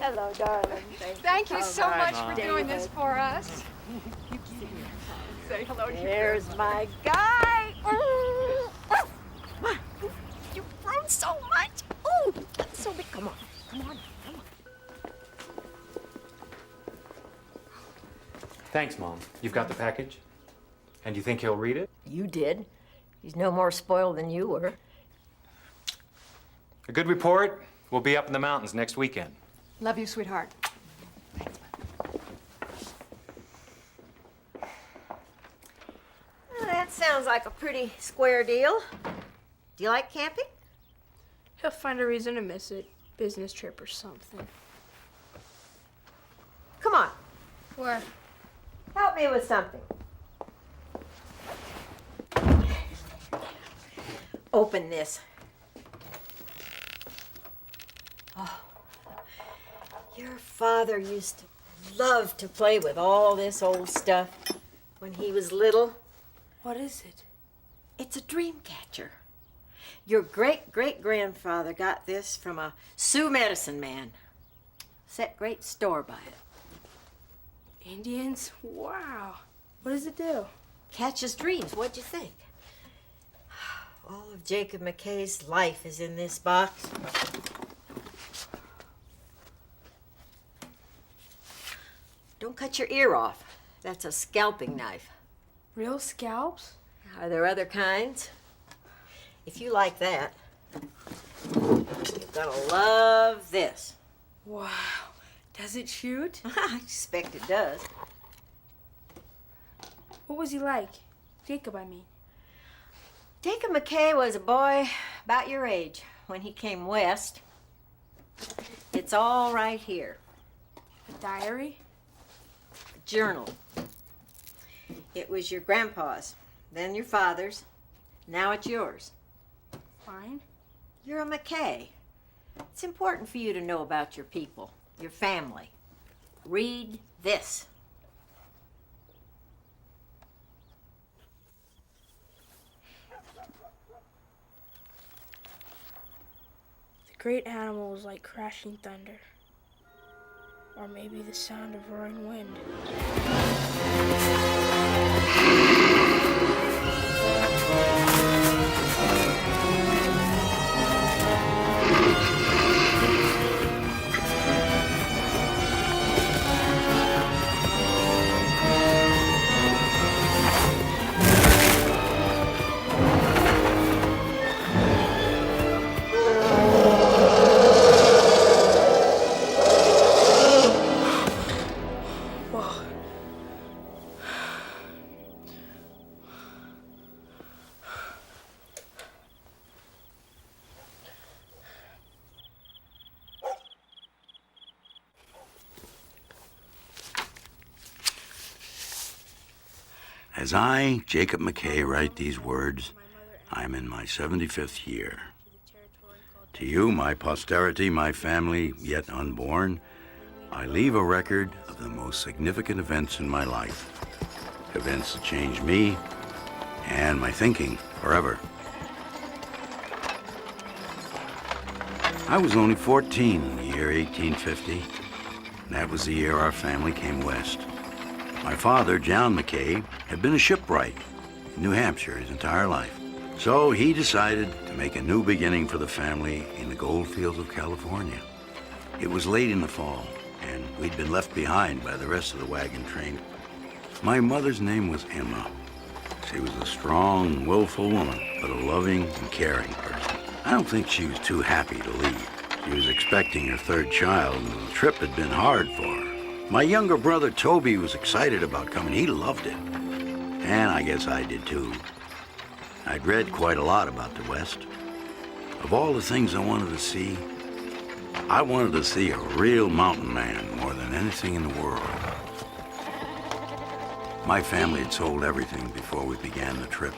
Hello, darling. Thank you so much for doing this for us. Say hello to your There's my guy. You've grown so much. Oh, That's so big. Come on. Come on. Come on. Thanks, Mom. You've got the package? And you think he'll read it? You did. He's no more spoiled than you were. A good report. We'll be up in the mountains next weekend. Love you, sweetheart. Well, that sounds like a pretty square deal. Do you like camping? He'll find a reason to miss it. Business trip or something. Come on. Where? Help me with something. Open this. Oh, your father used to love to play with all this old stuff when he was little. What is it? It's a dream catcher. Your great-great-grandfather got this from a Sioux medicine man. Set great store by it. Indians? Wow. What does it do? Catches dreams. What'd you think? All of Jacob McKay's life is in this box. Don't cut your ear off. That's a scalping knife. Real scalps? Are there other kinds? If you like that, you're gonna love this. Wow. Does it shoot? I expect it does. What was he like? Jacob, I mean. Jacob McKay was a boy about your age when he came west. It's all right here. A diary? A journal. It was your grandpa's, then your father's, now it's yours. Fine. You're a McKay. It's important for you to know about your people, your family. Read this. The great animal was like crashing thunder. Or maybe the sound of roaring wind. As I, Jacob McKay, write these words, I'm in my 75th year. To you, my posterity, my family, yet unborn, I leave a record of the most significant events in my life. Events that changed me and my thinking forever. I was only 14 in the year 1850. And that was the year our family came west. My father, John McKay, had been a shipwright in New Hampshire his entire life. So he decided to make a new beginning for the family in the gold fields of California. It was late in the fall, and we'd been left behind by the rest of the wagon train. My mother's name was Emma. She was a strong, willful woman, but a loving and caring person. I don't think she was too happy to leave. She was expecting her third child, and the trip had been hard for her. My younger brother, Toby, was excited about coming. He loved it. And I guess I did too. I'd read quite a lot about the West. Of all the things I wanted to see, I wanted to see a real mountain man more than anything in the world. My family had sold everything before we began the trip.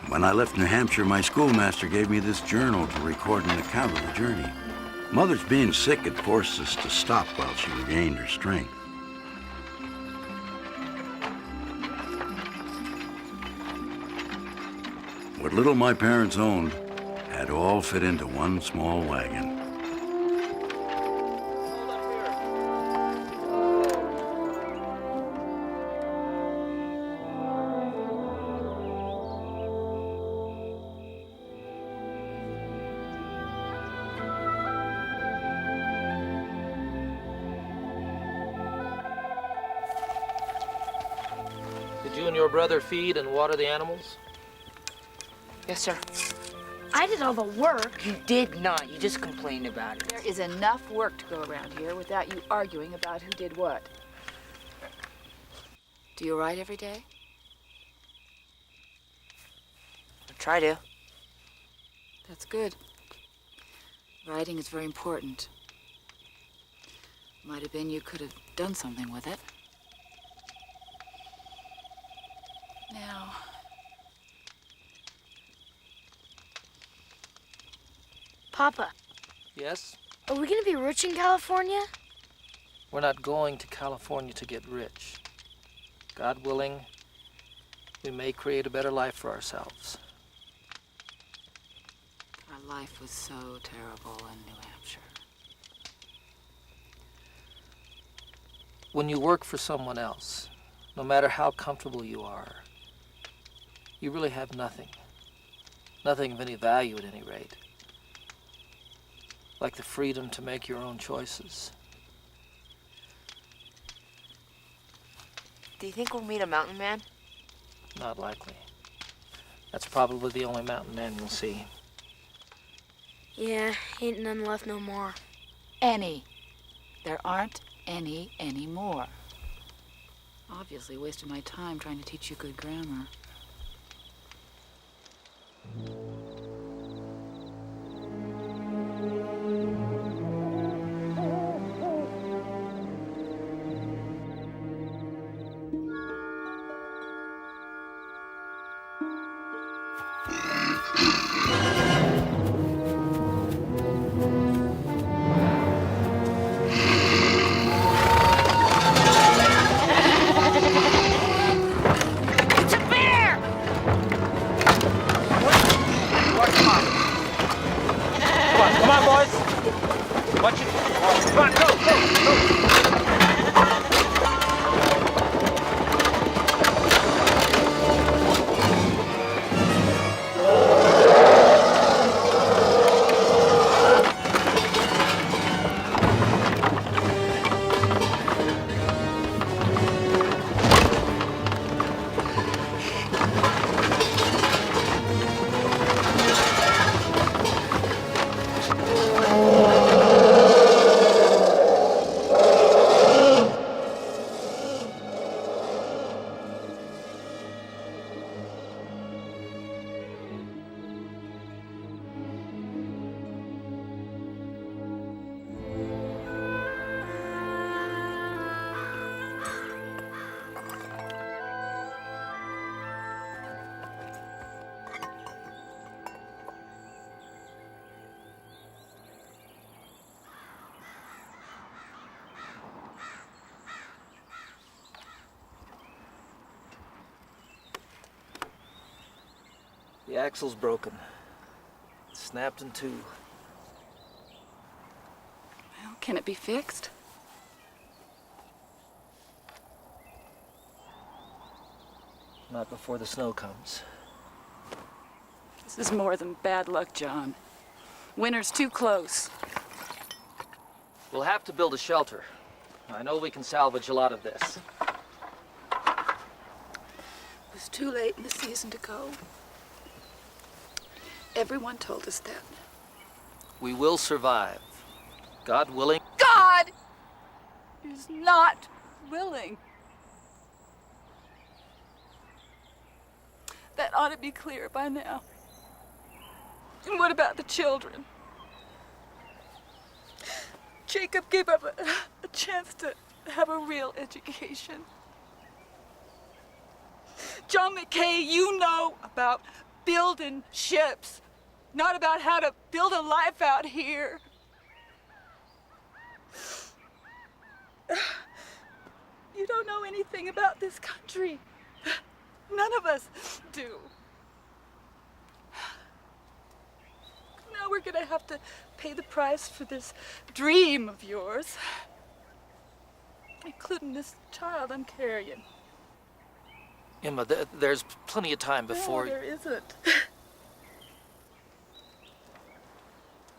When I left New Hampshire, my schoolmaster gave me this journal to record an account of the journey. Mother's being sick had forced us to stop while she regained her strength. What little my parents owned had to all fit into one small wagon. Hold up You and your brother feed and water the animals? Yes, sir. I did all the work. You did not. You just complained about it. There is enough work to go around here without you arguing about who did what. Do you write every day? I try to. That's good. Writing is very important. Might have been you could have done something with it. Now, Papa, Yes? are we gonna be rich in California? We're not going to California to get rich. God willing, we may create a better life for ourselves. our life was so terrible in New Hampshire. When you work for someone else, no matter how comfortable you are, you really have nothing. Nothing of any value at any rate. Like the freedom to make your own choices. Do you think we'll meet a mountain man? Not likely. That's probably the only mountain man you'll see. Yeah, ain't none left no more. Any. There aren't any anymore. Obviously wasted my time trying to teach you good grammar. Come on, boys! Watch it! Come on, go, go, go! The axle's broken. It's snapped in two. Well, can it be fixed? Not before the snow comes. This is more than bad luck, John. Winter's too close. We'll have to build a shelter. I know we can salvage a lot of this. It was too late in the season to go. Everyone told us that. We will survive. God willing. God is not willing. That ought to be clear by now. And what about the children? Jacob gave up a chance to have a real education. John McKay, you know about building ships, not about how to build a life out here. You don't know anything about this country. None of us do. Now we're gonna have to pay the price for this dream of yours, including this child I'm carrying. Emma, there's plenty of time before... No, there isn't.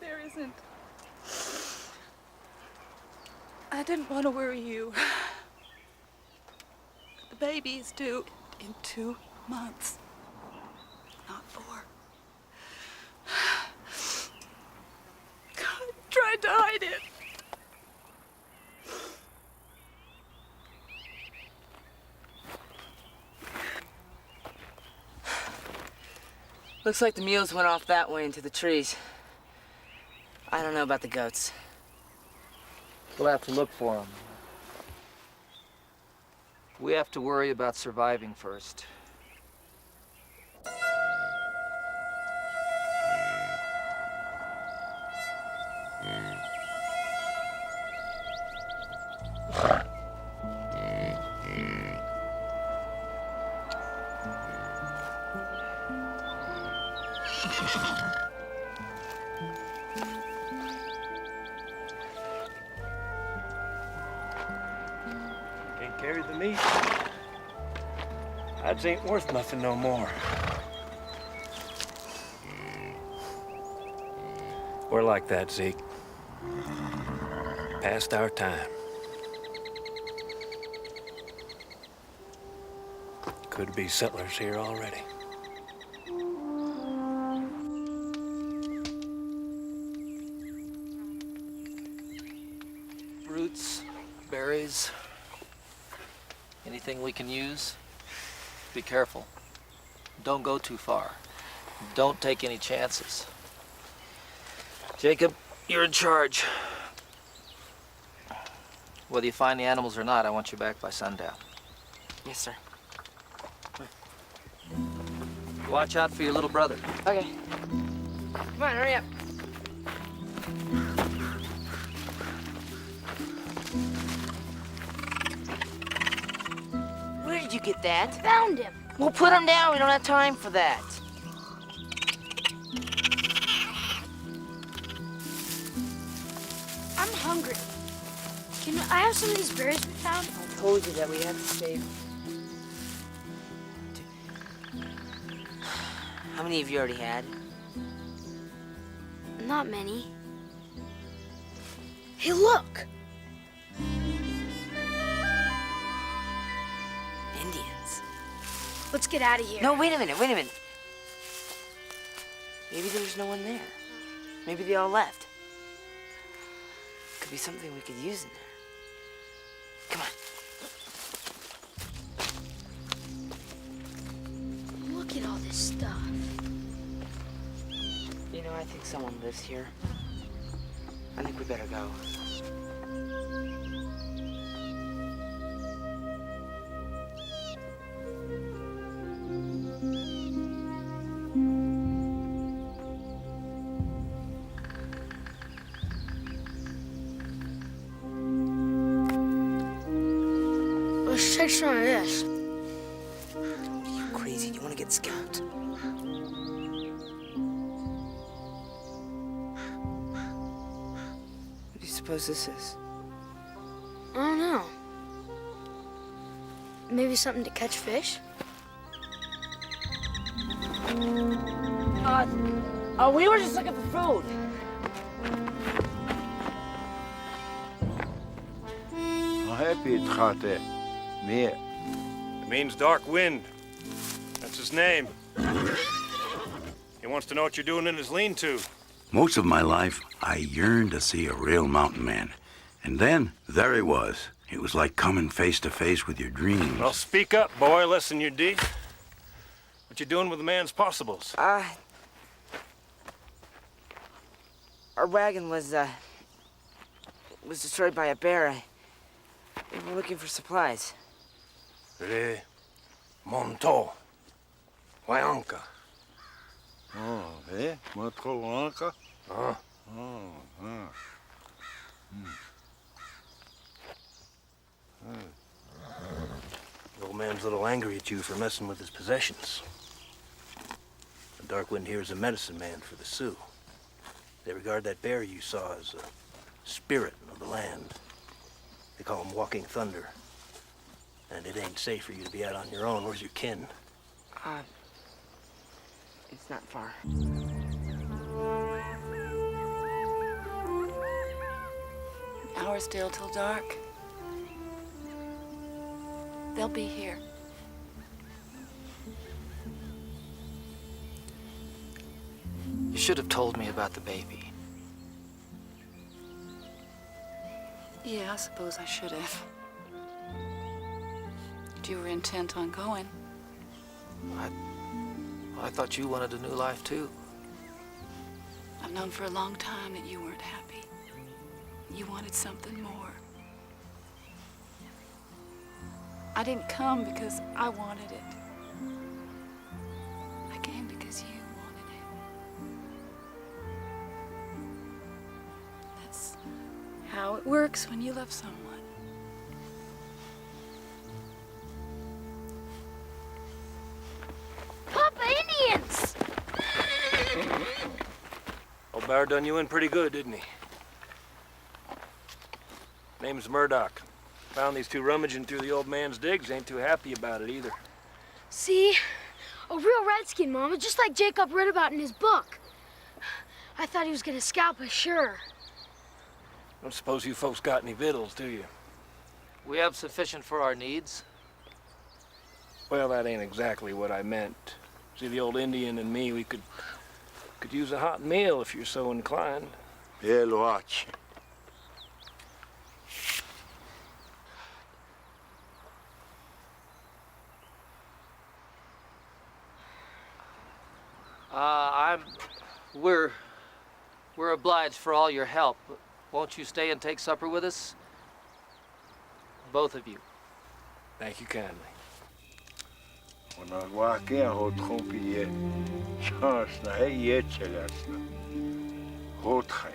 There isn't. I didn't want to worry you. The baby's due in 2 months. Not 4. God tried to hide it. Looks like the mules went off that way into the trees. I don't know about the goats. We'll have to look for them. We have to worry about surviving first. Can't carry the meat. Hides ain't worth nothing no more. We're like that, Zeke. Past our time. Could be settlers here already. Roots, berries, anything we can use. Be careful. Don't go too far. Don't take any chances. Jacob, you're in charge. Whether you find the animals or not, I want you back by sundown. Yes, sir. Watch out for your little brother. Okay. Come on, hurry up. Where did you get that? Found him. Well, put him down. We don't have time for that. I'm hungry. Can I have some of these berries we found? I told you that we have to save. How many have you already had? Not many. Hey, look! Indians. Let's get out of here. No, wait a minute, wait a minute. Maybe there's no one there. Maybe they all left. Could be something we could use in there. Come on. Look at all this stuff. You know, I think someone lives here. I think we better go. Let's take some of this. You're crazy. You want to get scalped? What do you suppose this is? I don't know. Maybe something to catch fish? We were just looking for food. It means dark wind. That's his name. He wants to know what you're doing in his lean-to. Most of my life, I yearned to see a real mountain man. And then, there he was. It was like coming face to face with your dreams. Well, speak up, boy, lessen your deed. What you doing with the man's possibles? Our wagon was destroyed by a bear. We were looking for supplies. Re monto. Wayanka. Matkolanka? Huh? The old man's a little angry at you for messing with his possessions. The Darkwind here is a medicine man for the Sioux. They regard that bear you saw as a spirit of the land. They call him Walking Thunder. And it ain't safe for you to be out on your own. Where's your kin? It's not far. An hour still till dark. They'll be here. should have told me about the baby. Yeah, I suppose I should have. But you were intent on going. I thought you wanted a new life, too. I've known for a long time that you weren't happy. You wanted something more. I didn't come because I wanted it. I came because you wanted it. That's how it works when you love someone. Papa, Indians! Old Bear done you in pretty good, didn't he? Name's Murdoch. Found these two rummaging through the old man's digs. Ain't too happy about it either. See? A real redskin, Mama, just like Jacob read about in his book. I thought he was gonna scalp us, sure. Don't suppose you folks got any victuals, do you? We have sufficient for our needs. Well, that ain't exactly what I meant. See, the old Indian and me, we could use a hot meal if you're so inclined. Yeah, watch. We're obliged for all your help. Won't you stay and take supper with us? Both of you. Thank you kindly. When I walk in, hold company, chance na hey chelasna. Hold high.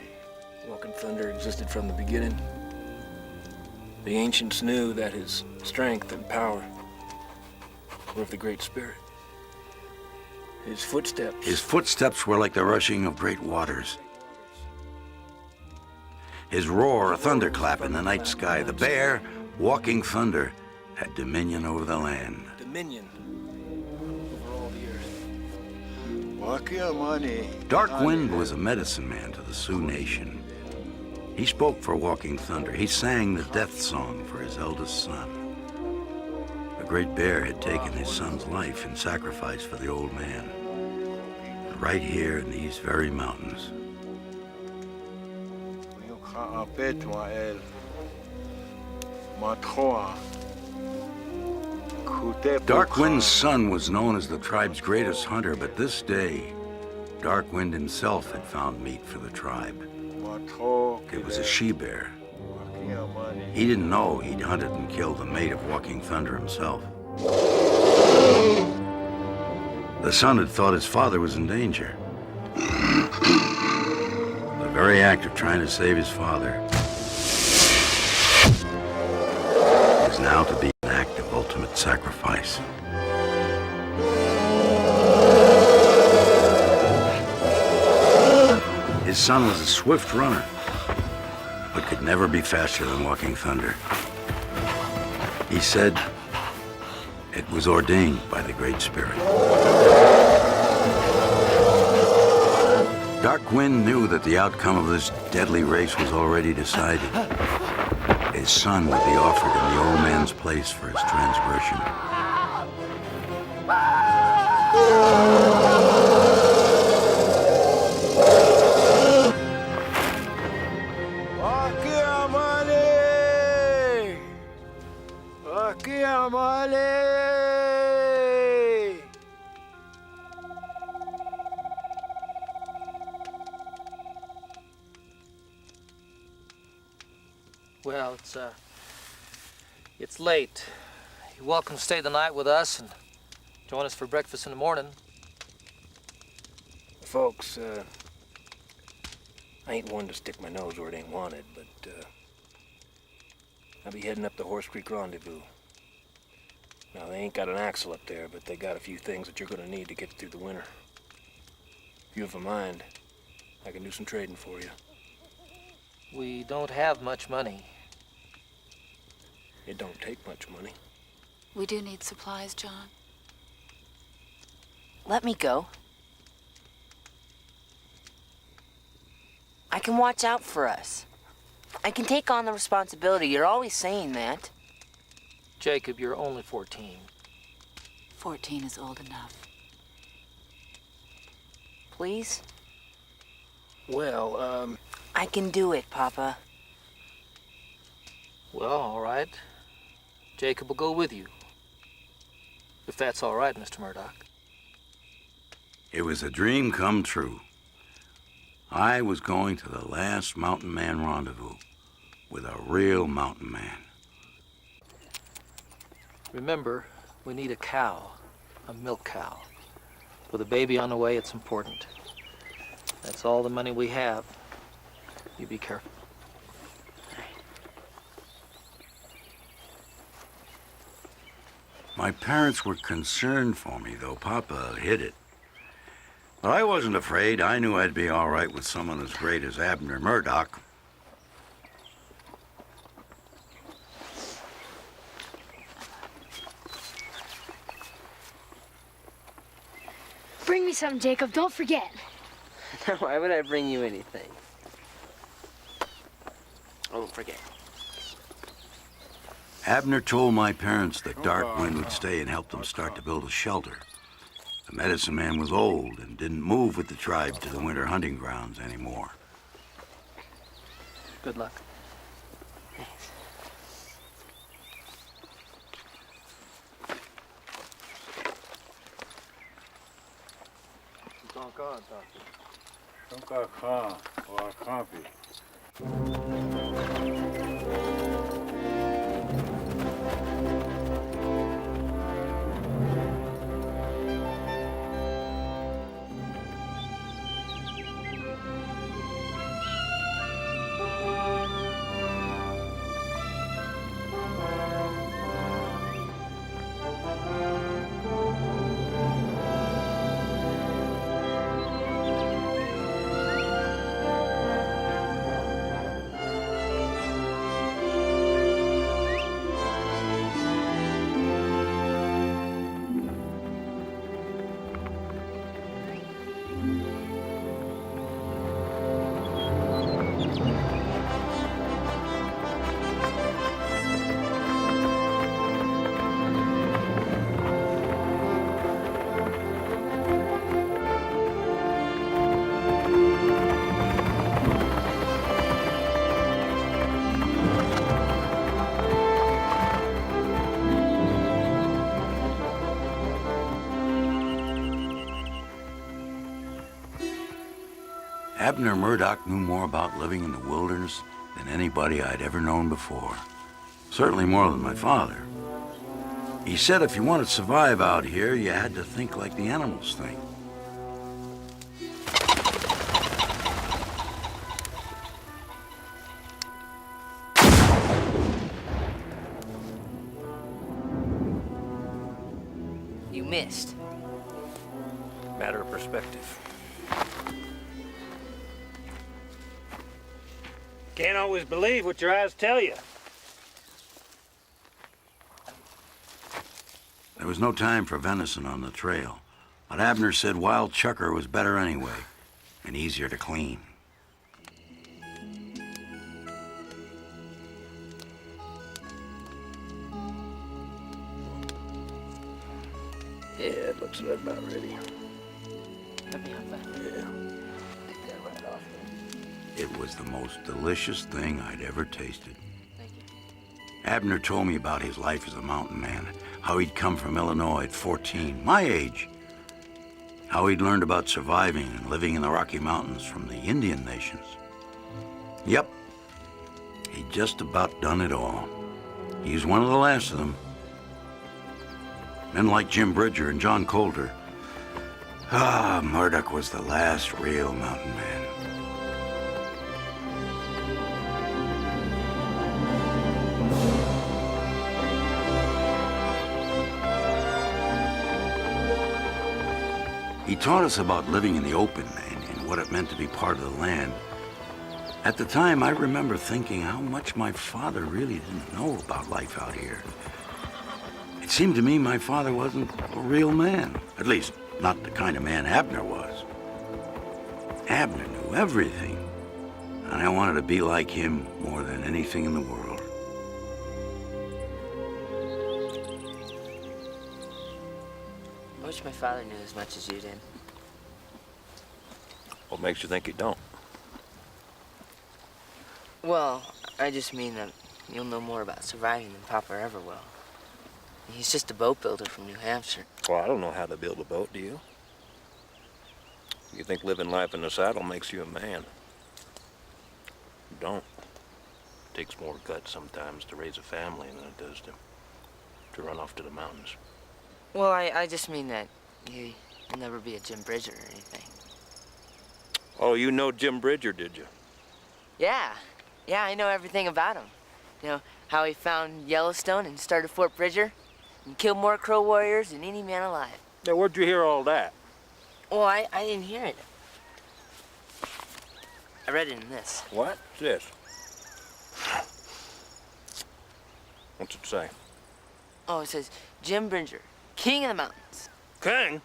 Walking Thunder existed from the beginning. The ancients knew that his strength and power were of the Great Spirit. His footsteps were like the rushing of great waters. His roar, a thunderclap in the night sky. The bear, walking thunder, had dominion over the land. Dominion over all the earth. Walk in, money. Dark Wind was a medicine man to the Sioux Nation. He spoke for Walking Thunder. He sang the death song for his eldest son. The great bear had taken his son's life in sacrifice for the old man. Right here in these very mountains. Dark Wind's son was known as the tribe's greatest hunter, but this day, Dark Wind himself had found meat for the tribe. It was a she-bear. He didn't know he'd hunted and killed the mate of Walking Thunder himself. The son had thought his father was in danger. The very act of trying to save his father was now to be an act of ultimate sacrifice. His son was a swift runner, but could never be faster than Walking Thunder. He said it was ordained by the Great Spirit. Dark Wind knew that the outcome of this deadly race was already decided. His son would be offered in the old man's place for his transgression. Well, it's late. You're welcome to stay the night with us and join us for breakfast in the morning. Folks, I ain't one to stick my nose where it ain't wanted, but I'll be heading up to Horse Creek Rendezvous. Now, they ain't got an axle up there, but they got a few things that you're gonna need to get through the winter. If you have a mind, I can do some trading for you. We don't have much money. It don't take much money. We do need supplies, John. Let me go. I can watch out for us. I can take on the responsibility. You're always saying that. Jacob, you're only 14. 14 is old enough. Please? Well, I can do it, Papa. well, all right. Jacob will go with you. If that's all right, Mr. Murdoch. It was a dream come true. I was going to the last mountain man rendezvous with a real mountain man. Remember, we need a cow, a milk cow. With a baby on the way, it's important. That's all the money we have. You be careful. My parents were concerned for me, though Papa hid it. But I wasn't afraid. I knew I'd be all right with someone as great as Abner Murdoch. Bring me something, Jacob. Don't forget. Why would I bring you anything? I won't forget. Abner told my parents that Darkwind would stay and help them start to build a shelter. The medicine man was old and didn't move with the tribe to the winter hunting grounds anymore. Good luck. Thanks. Abner Murdoch knew more about living in the wilderness than anybody I'd ever known before. Certainly more than my father. He said if you wanted to survive out here, you had to think like the animals think. You missed. Matter of perspective. Can't always believe what your eyes tell you. There was no time for venison on the trail, but Abner said wild chucker was better anyway, and easier to clean. Yeah, it looks about ready. Let me have that. Yeah. Take that right off. It was the most delicious thing I'd ever tasted. Thank you. Abner told me about his life as a mountain man, how he'd come from Illinois at 14, my age, how he'd learned about surviving and living in the Rocky Mountains from the Indian nations. Yep, he'd just about done it all. He was one of the last of them. Men like Jim Bridger and John Coulter. Murdoch was the last real mountain man. He taught us about living in the open and what it meant to be part of the land. At the time, I remember thinking how much my father really didn't know about life out here. It seemed to me my father wasn't a real man, at least not the kind of man Abner was. Abner knew everything, and I wanted to be like him more than anything in the world. I wish my father knew as much as you did. What makes you think you don't? Well, I just mean that you'll know more about surviving than Papa ever will. He's just a boat builder from New Hampshire. Well, I don't know how to build a boat, do you? You think living life in the saddle makes you a man? You don't. It takes more guts sometimes to raise a family than it does to run off to the mountains. Well, I just mean that you'll never be a Jim Bridger or anything. Oh, you know Jim Bridger, did you? Yeah, I know everything about him. You know, how he found Yellowstone and started Fort Bridger and killed more Crow warriors than any man alive. Now, where'd you hear all that? Oh, I didn't hear it. I read it in this. What's this? What's it say? Oh, it says, Jim Bridger, king of the mountains. King?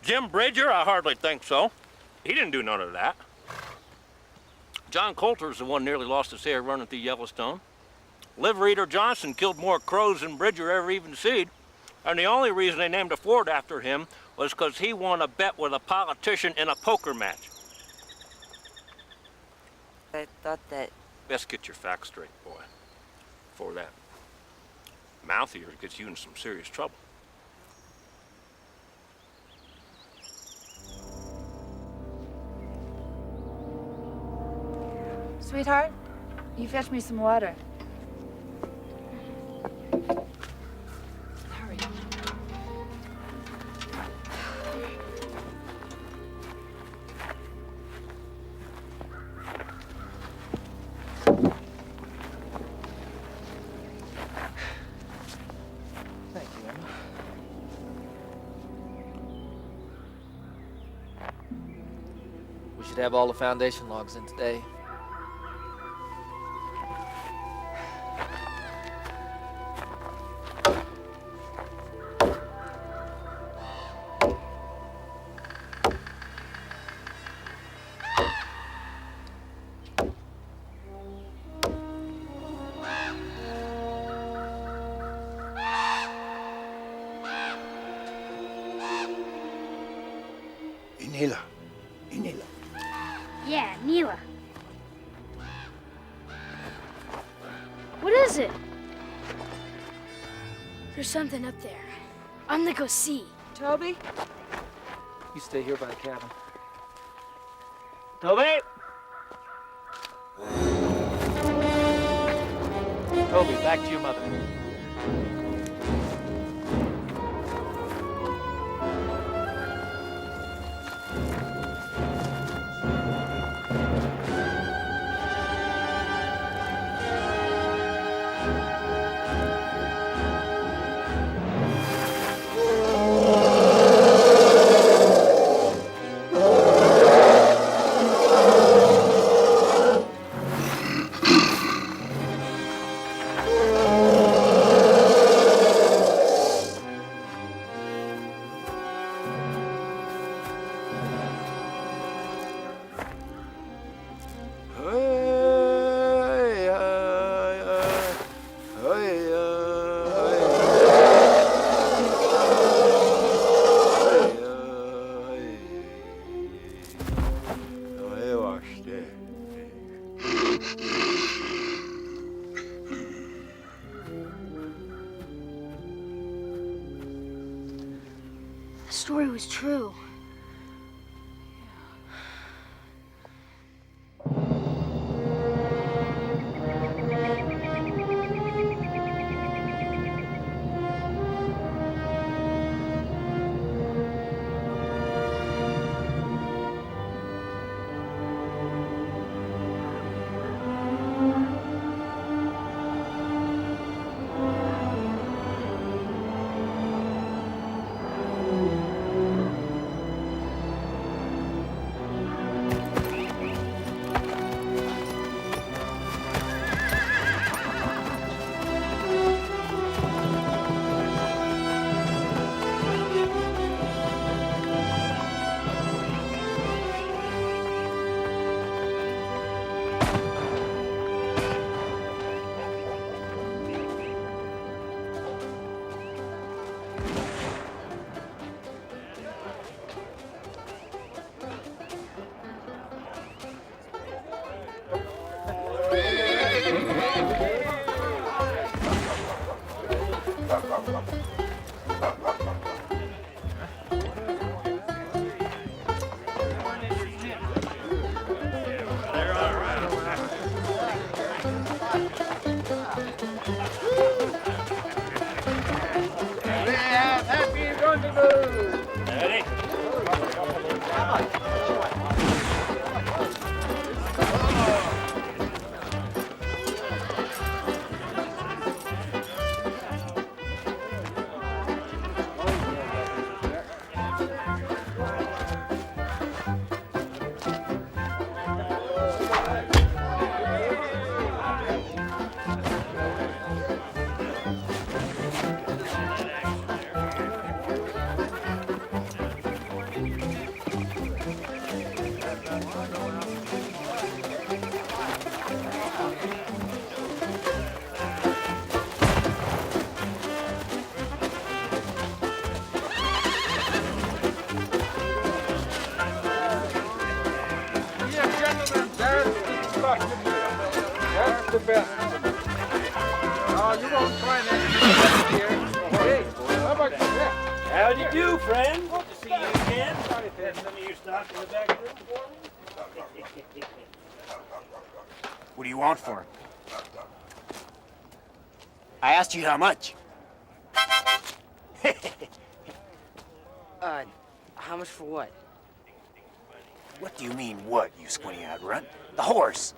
Jim Bridger? I hardly think so. He didn't do none of that. John Coulter's the one nearly lost his hair running through Yellowstone. Liver Eater Johnson killed more crows than Bridger ever even seed. And the only reason they named a fort after him was because he won a bet with a politician in a poker match. I thought that... Best get your facts straight, boy. Before that mouth of yours gets you in some serious trouble. Sweetheart, you fetch me some water. Hurry. Thank you, Emma. We should have all the foundation logs in today. Inila. Yeah, Neela. What is it? There's something up there. I'm gonna go see. Toby? You stay here by the cabin. Toby! Toby, back to your mother. The story was true. The best. Oh, you won't find that here. Hey, how about that? How'd you do, friend? Good to see you again. Had some of your stock in the back room for me? What do you want for it? I asked you how much. How much for what? What do you mean, what, you squinty-eyed runt? The horse.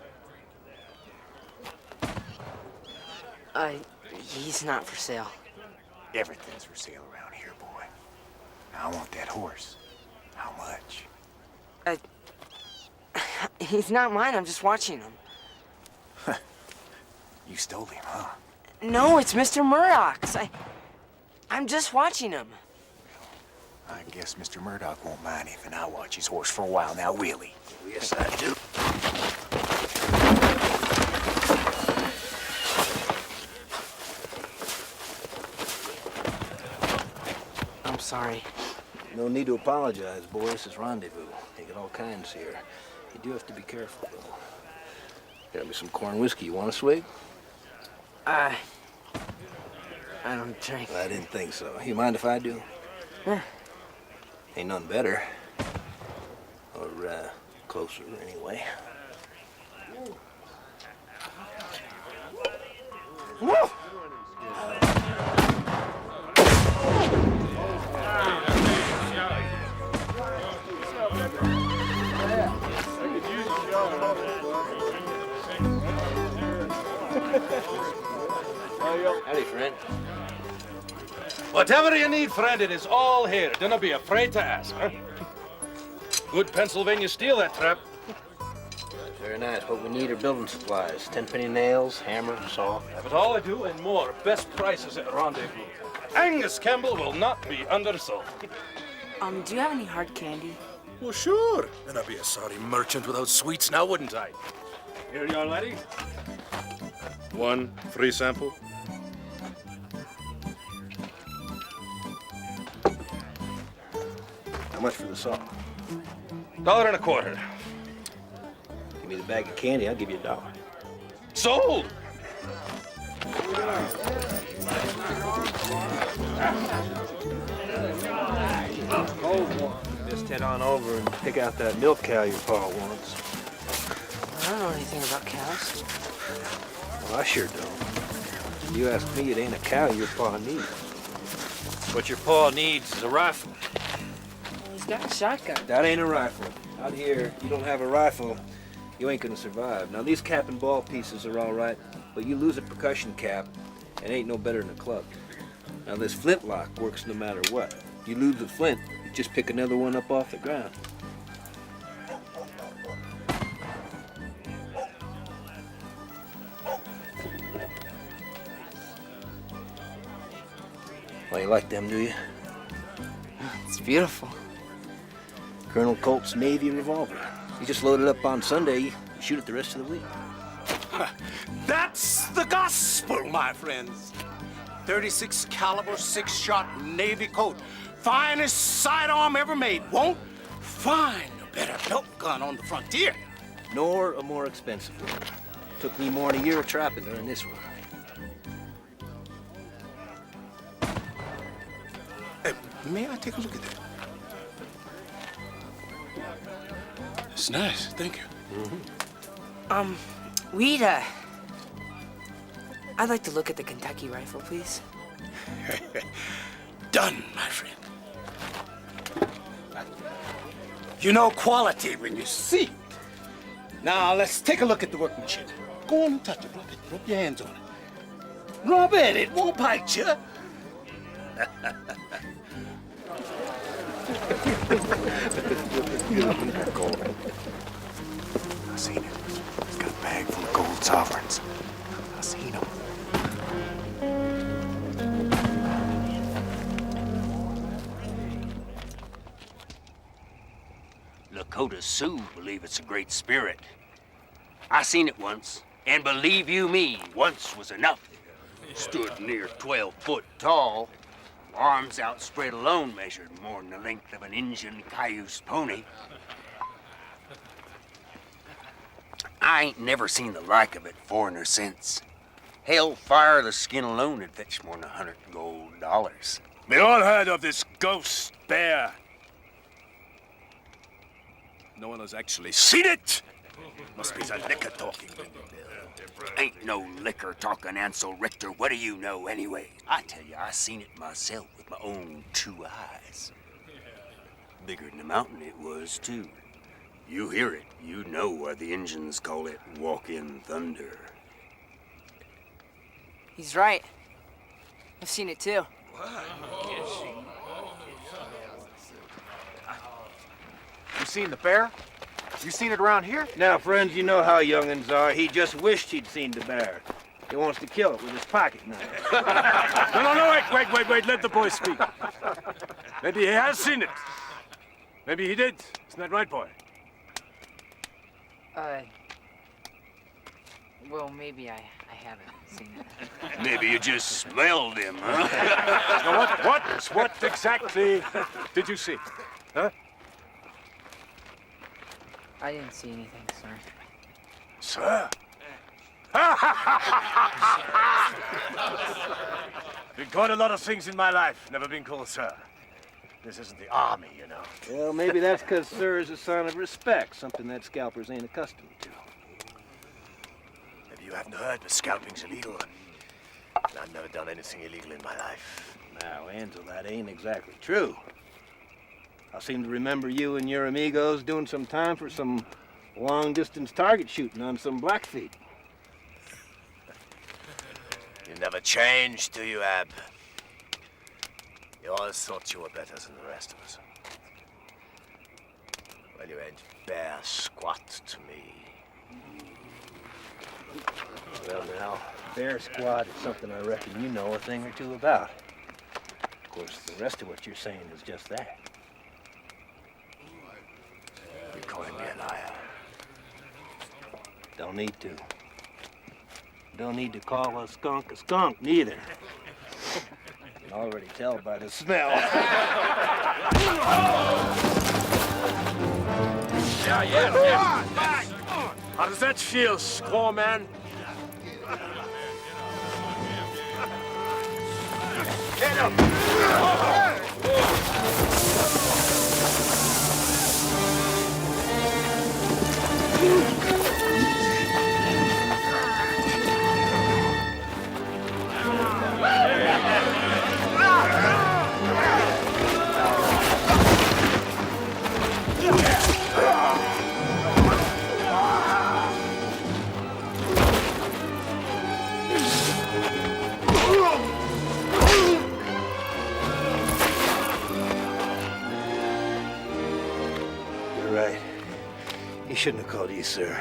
He's not for sale. Everything's for sale around here, boy. Now, I want that horse. How much? He's not mine. I'm just watching him. You stole him, huh? No, it's Mr. Murdoch's. I'm just watching him. I guess Mr. Murdoch won't mind if I watch his horse for a while now, will he? Yes, I do. I'm sorry. No need to apologize, boy. This is rendezvous. You get all kinds here. You do have to be careful, though. Got me some corn whiskey. You want a swig? I don't drink. I didn't think so. You mind if I do? Yeah. Ain't none better. Or, closer, anyway. Woo! Howdy, friend. Whatever you need, friend, it is all here. Do not be afraid to ask, huh? Good Pennsylvania steel, that trap. Very nice. What we need are building supplies. 10-penny nails, hammer, saw. Have it all I do and more. Best prices at Rendezvous. Angus Campbell will not be undersold. Do you have any hard candy? Well, sure. Then I'd be a sorry merchant without sweets now, wouldn't I? Here you are, laddie. One free sample. How much for the saw? $1.25. Give me the bag of candy, I'll give you $1. Sold! Just head on over and pick out that milk cow your pa wants. I don't know anything about cows. Well, I sure don't. You ask me, it ain't a cow your pa needs. What your pa needs is a rifle. He's got a shotgun. That ain't a rifle. Out here, you don't have a rifle, you ain't gonna survive. Now, these cap and ball pieces are all right, but you lose a percussion cap, and ain't no better than a club. Now, this flintlock works no matter what. You lose the flint, you just pick another one up off the ground. Well, you like them, do you? It's beautiful. Colonel Colt's Navy revolver. You just load it up on Sunday, you shoot it the rest of the week. That's the gospel, my friends. 36 caliber, 6-shot Navy Colt. Finest sidearm ever made. Won't find a better belt gun on the frontier. Nor a more expensive one. Took me more than a year of trapping to earn this one. Hey, may I take a look at that? It's nice, thank you. I'd like to look at the Kentucky rifle, please. Done, my friend. You know quality when you see it. Now, let's take a look at the workmanship. Go on and touch it, rub it, rub your hands on it. Rub it won't bite you. I seen it. He's got a bag full of gold sovereigns. I seen him. Lakota Sioux believe it's a great spirit. I seen it once, and believe you me, once was enough. Stood near 12 foot tall, arms outspread alone measured more than the length of an Injun cayuse pony. I ain't never seen the like of it foreign or since. Hellfire, the skin alone would fetch more than 100 gold dollars. We all heard of this ghost bear. No one has actually seen it. Must be the liquor talking. Ain't no liquor talking, Ansel Richter. What do you know anyway? I tell you, I seen it myself with my own 2 eyes. Bigger than the mountain it was, too. You hear it, you know why the Injuns call it walk-in thunder. He's right. I've seen it too. You seen the bear? You seen it around here? Now, friends, you know how young'uns are. He just wished he'd seen the bear. He wants to kill it with his pocket knife. No, wait. Let the boy speak. Maybe he has seen it. Maybe he did. Isn't that right, boy? Well, maybe I haven't seen it. Maybe you just smelled him, huh? Now, what exactly did you see? Huh? I didn't see anything, sir. Sir? Been called a lot of things in my life. Never been called sir. This isn't the army, you know. Well, maybe that's because sir is a sign of respect, something that scalpers ain't accustomed to. Maybe you haven't heard, but scalping's illegal. And I've never done anything illegal in my life. Now, Ansel, that ain't exactly true. I seem to remember you and your amigos doing some time for some long-distance target shooting on some Blackfeet. You never changed, do you, Ab? You always thought you were better than the rest of us. Well, you ain't bare squat to me. Well, now, bear squad is something I reckon you know a thing or two about. Of course, the rest of what you're saying is just that. You're calling me a liar. Don't need to. Don't need to call a skunk neither. You can already tell by the smell. Yeah. How does that feel, squaw man? Get up! You're right. He shouldn't have called you sir.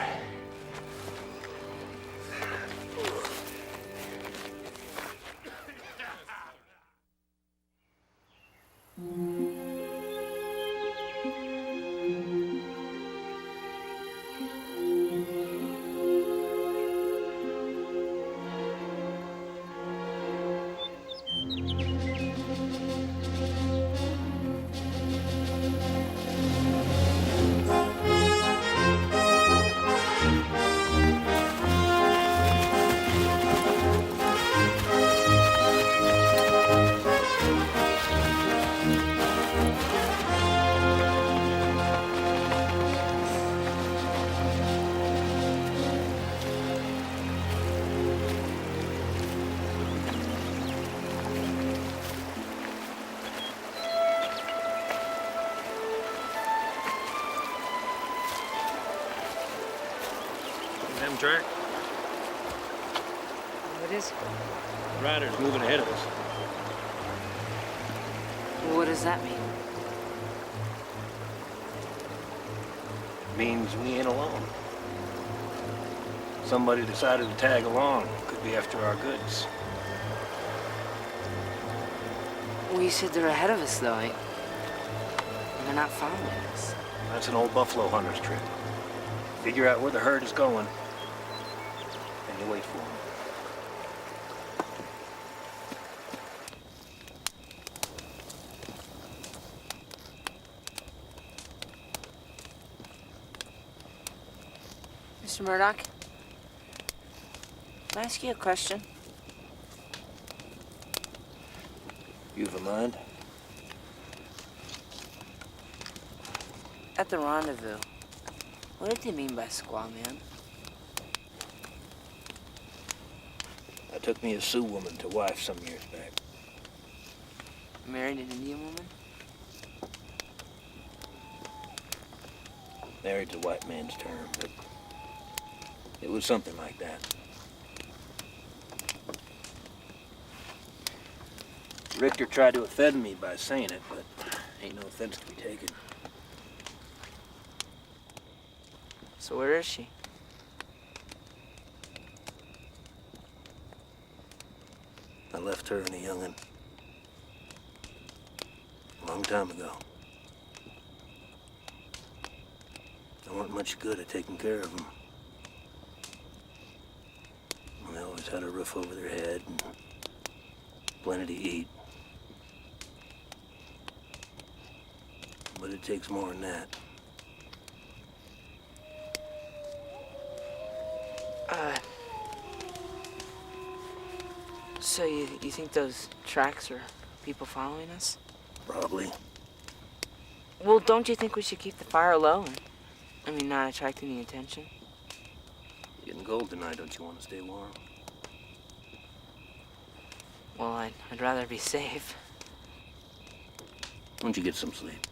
track. What is it? The rider's moving ahead of us. What does that mean? Means we ain't alone. Somebody decided to tag along. Could be after our goods. Well, you said they're ahead of us, though. They're not following us. That's an old buffalo hunter's trick. Figure out where the herd is going, and you wait for them. Mr. Murdoch, can I ask you a question? You've a mind? At the rendezvous, what did they mean by squaw man? I took me a Sioux woman to wife some years back. Married an Indian woman? Married's a white man's term, but it was something like that. Richter tried to offend me by saying it, but ain't no offense to be taken. So where is she? I left her and a young'un a long time ago. They weren't much good at taking care of them. They always had a roof over their head and plenty to eat. But it takes more than that. So you think those tracks are people following us? Probably. Well, don't you think we should keep the fire low and, not attract any attention? Getting cold tonight, don't you want to stay warm? Well, I'd rather be safe. Why don't you get some sleep?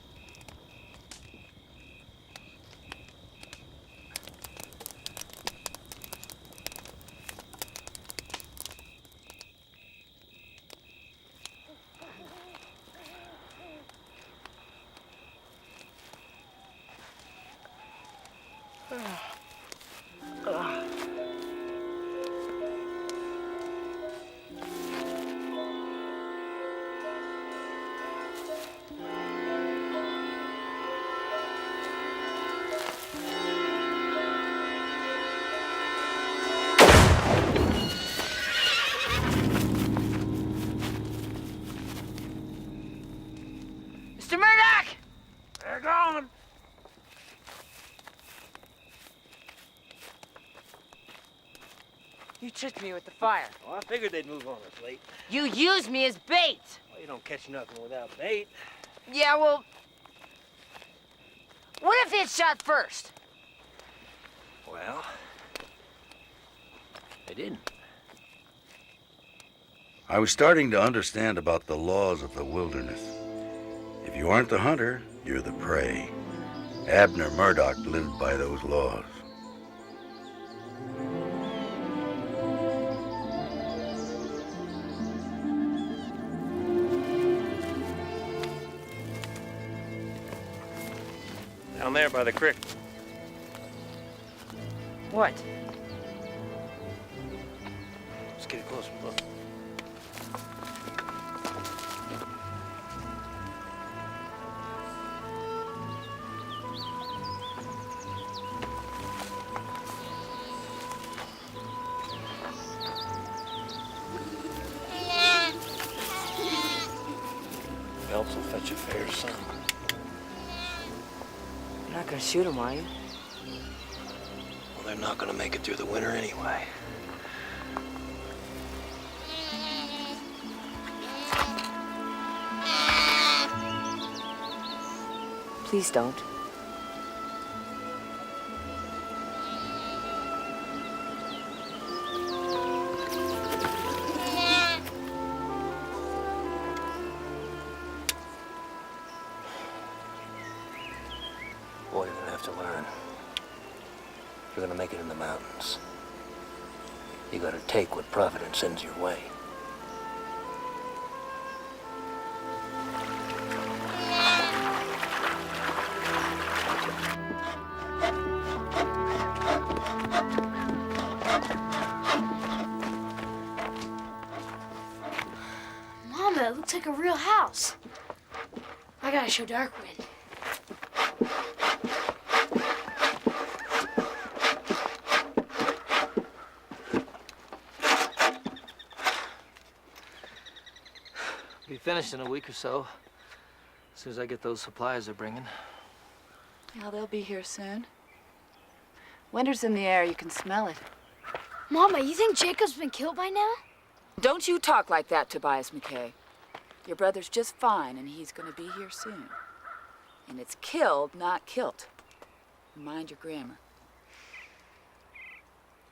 Mr. Murdoch! They're gone! You tricked me with the fire. Well, I figured they'd move on us late. You used me as bait. Well, you don't catch nothing without bait. Yeah, well, what if they'd shot first? Well, they didn't. I was starting to understand about the laws of the wilderness. If you aren't the hunter, you're the prey. Abner Murdoch lived by those laws. Down there by the creek. What? Let's get a closer look. Belts will fetch a fair sum. You're not gonna shoot him, are you? Well, they're not gonna make it through the winter anyway. Please don't. Boy, you're gonna have to learn. You're gonna make it in the mountains. take what Providence sends your way. Mama, it looks like a real house. I gotta show Darkwind. Be finished in a week or so. As soon as I get those supplies they're bringing. Yeah, they'll be here soon. Winter's in the air. You can smell it. Mama, you think Jacob's been killed by now? Don't you talk like that, Tobias McKay. Your brother's just fine, and he's gonna be here soon. And it's killed, not kilt. Mind your grammar.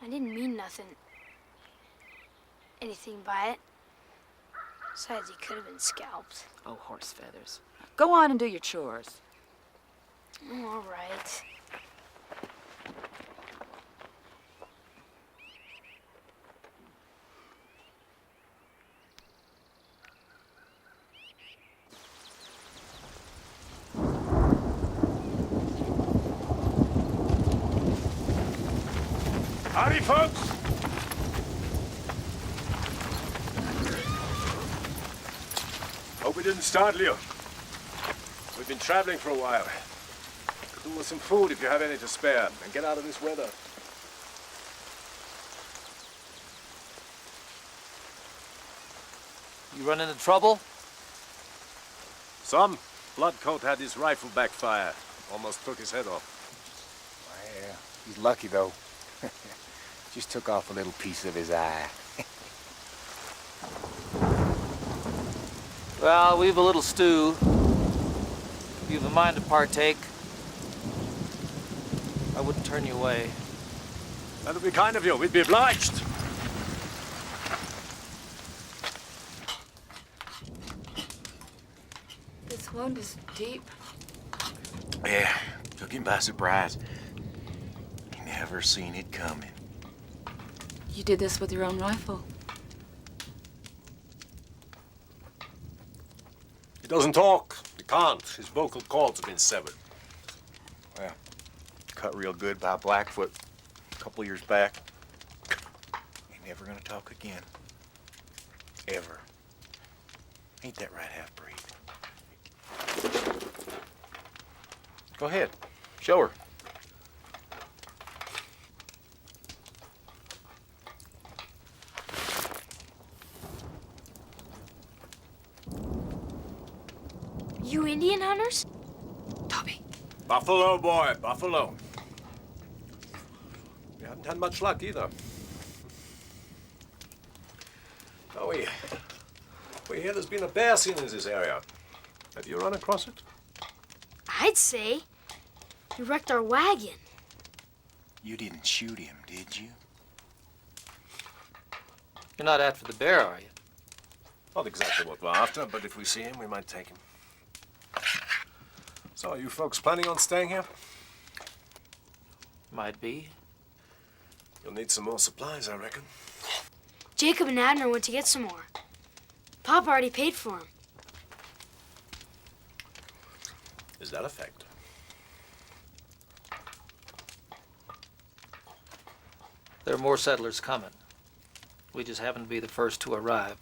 I didn't mean anything by it. Besides, he could have been scalped. Oh, horse feathers. Go on and do your chores. Oh, all right. Howdy, folks. Hope we didn't startle you. We've been traveling for a while. Could do with some food if you have any to spare, and get out of this weather. You run into trouble? Some. Bloodcoat had his rifle backfire. Almost took his head off. Yeah, he's lucky, though. Just took off a little piece of his eye. Well, we've a little stew. If you've a mind to partake, I wouldn't turn you away. That'll be kind of you. We'd be obliged. This wound is deep. Yeah, took him by surprise. He never seen it coming. You did this with your own rifle. He doesn't talk. He can't. His vocal cords have been severed. Well, cut real good by Blackfoot a couple years back. Ain't never gonna talk again. Ever. Ain't that right, half-breed? Go ahead. Show her. You Indian hunters? Toby. Buffalo, boy, buffalo. We haven't had much luck either. Oh, we hear there's been a bear seen in this area. Have you run across it? I'd say. He wrecked our wagon. You didn't shoot him, did you? You're not after the bear, are you? Not exactly what we're after, but if we see him, we might take him. So, are you folks planning on staying here? Might be. You'll need some more supplies, I reckon. Jacob and Abner went to get some more. Papa already paid for them. Is that a fact? There are more settlers coming. We just happen to be the first to arrive.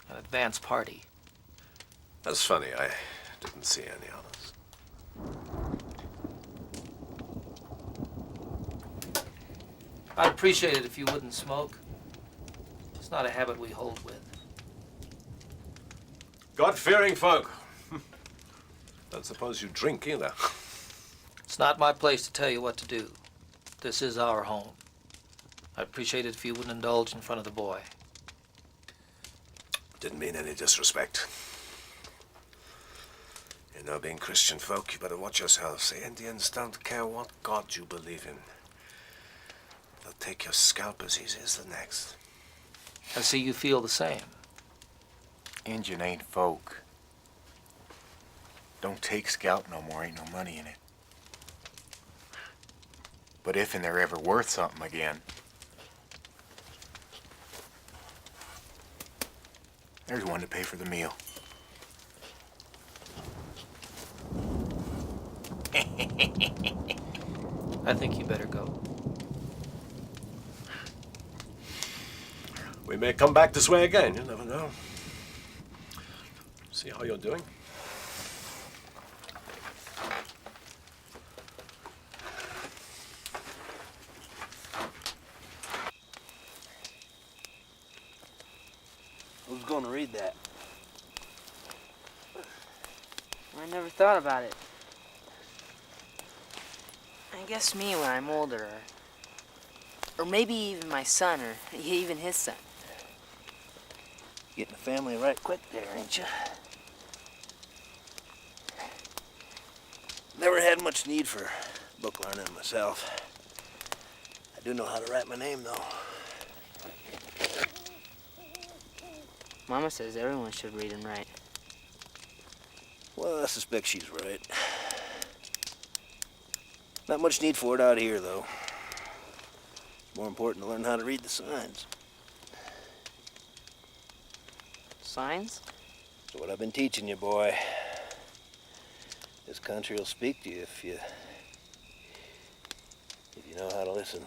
An advance party. That's funny. I didn't see any others. I'd appreciate it if you wouldn't smoke. It's not a habit we hold with. God-fearing folk. Don't suppose you drink either. It's not my place to tell you what to do. This is our home. I'd appreciate it if you wouldn't indulge in front of the boy. Didn't mean any disrespect. You know, being Christian folk, you better watch yourselves. The Indians don't care what God you believe in. They'll take your scalp as easy as the next. I see you feel the same. Injun ain't folk. Don't take scalp no more, ain't no money in it. But if and they're ever worth something again, There's one to pay for the meal. I think you better go. We may come back this way again. You never know. See how you're doing. Who's gonna read that? I never thought about it. I guess me when I'm older. Or maybe even my son, or even his son. Getting the family right quick there, ain't you? Never had much need for book learning myself. I do know how to write my name, though. Mama says everyone should read and write. Well, I suspect she's right. Not much need for it out here, though. It's more important to learn how to read the signs. Signs? That's what I've been teaching you, boy. This country will speak to you if you know how to listen.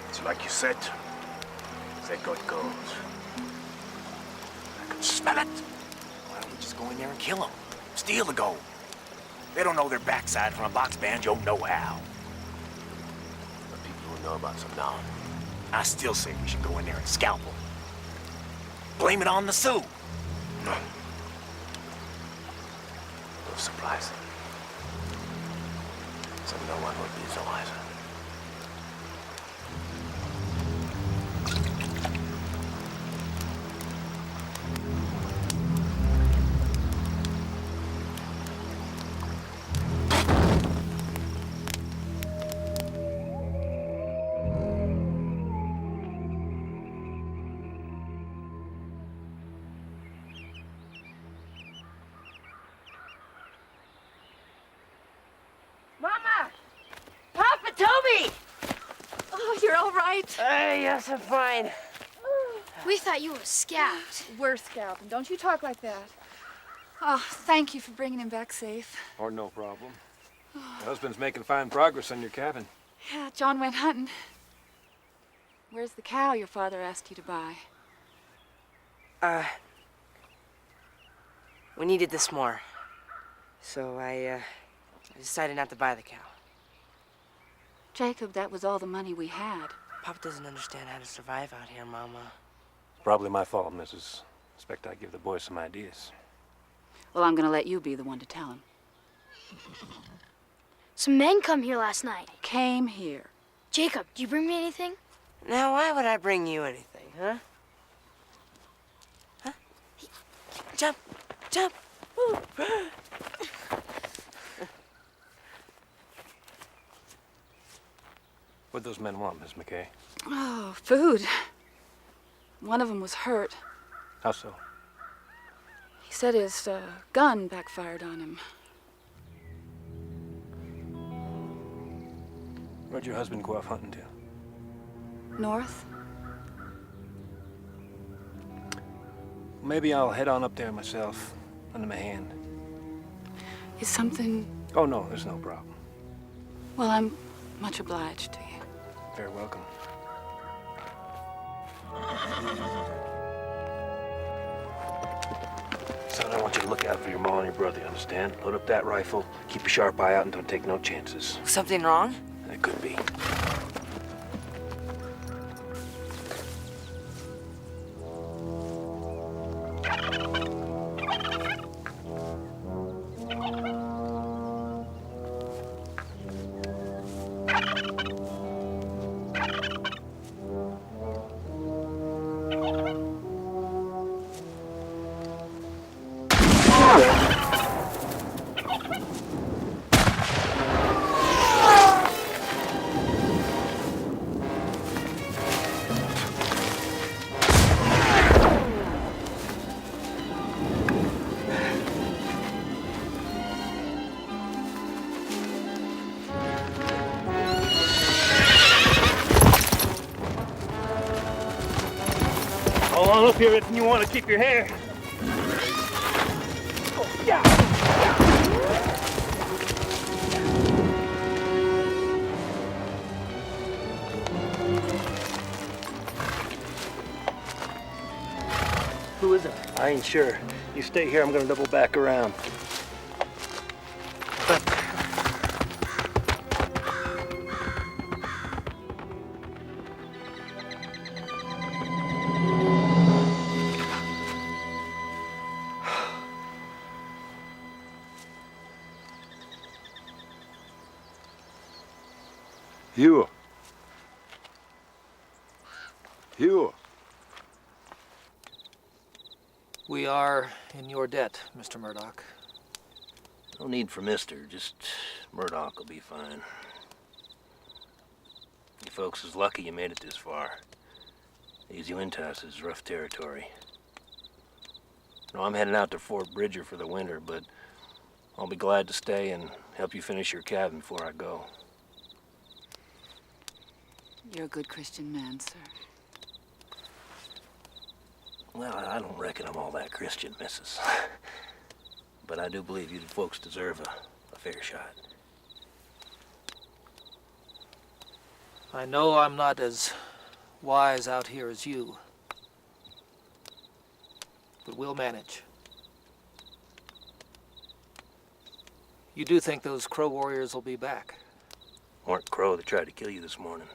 It's like you said. They got gold. I can smell it. Why don't we just go in there and kill them? Steal the gold. They don't know their backside from a box banjo know-how. The people who know about some now. I still say we should go in there and scalp them. Blame it on the Sioux. No. No surprise. So no one would be the wiser. Mama! Papa, Toby! Oh, you're all right? Yes, I'm fine. We thought you were a scout. We're scalping. Don't you talk like that. Oh, thank you for bringing him back safe. Or no problem. Your husband's making fine progress on your cabin. Yeah, John went hunting. Where's the cow your father asked you to buy? We needed this more. So I decided not to buy the cow. Jacob, that was all the money we had. Papa doesn't understand how to survive out here, Mama. Probably my fault, Mrs. Expect I give the boys some ideas. Well, I'm gonna let you be the one to tell him. Some men come here last night. Came here. Jacob, do you bring me anything? Now, why would I bring you anything, huh? Huh? Jump! Jump! Woo. What'd those men want, Miss McKay? Oh, food. One of them was hurt. How so? He said his gun backfired on him. Where'd your husband go off hunting to? North? Maybe I'll head on up there myself, lend him a hand. Is something... Oh, no, there's no problem. Well, I'm much obliged to you. Very welcome. Son, I want you to look out for your ma and your brother, you understand? Load up that rifle, keep a sharp eye out, and don't take no chances. Something wrong? It could be. on up here if you want to keep your hair. Who is it? I ain't sure. You stay here, I'm gonna double back around. Hugh. We are in your debt, Mr. Murdoch. No need for mister, just Murdoch will be fine. You folks is lucky you made it this far. These Uintas is rough territory. No, I'm heading out to Fort Bridger for the winter, but I'll be glad to stay and help you finish your cabin before I go. You're a good Christian man, sir. Well, I don't reckon I'm all that Christian, missus. But I do believe you folks deserve a fair shot. I know I'm not as wise out here as you, but we'll manage. You do think those Crow warriors will be back? Weren't Crow that tried to kill you this morning.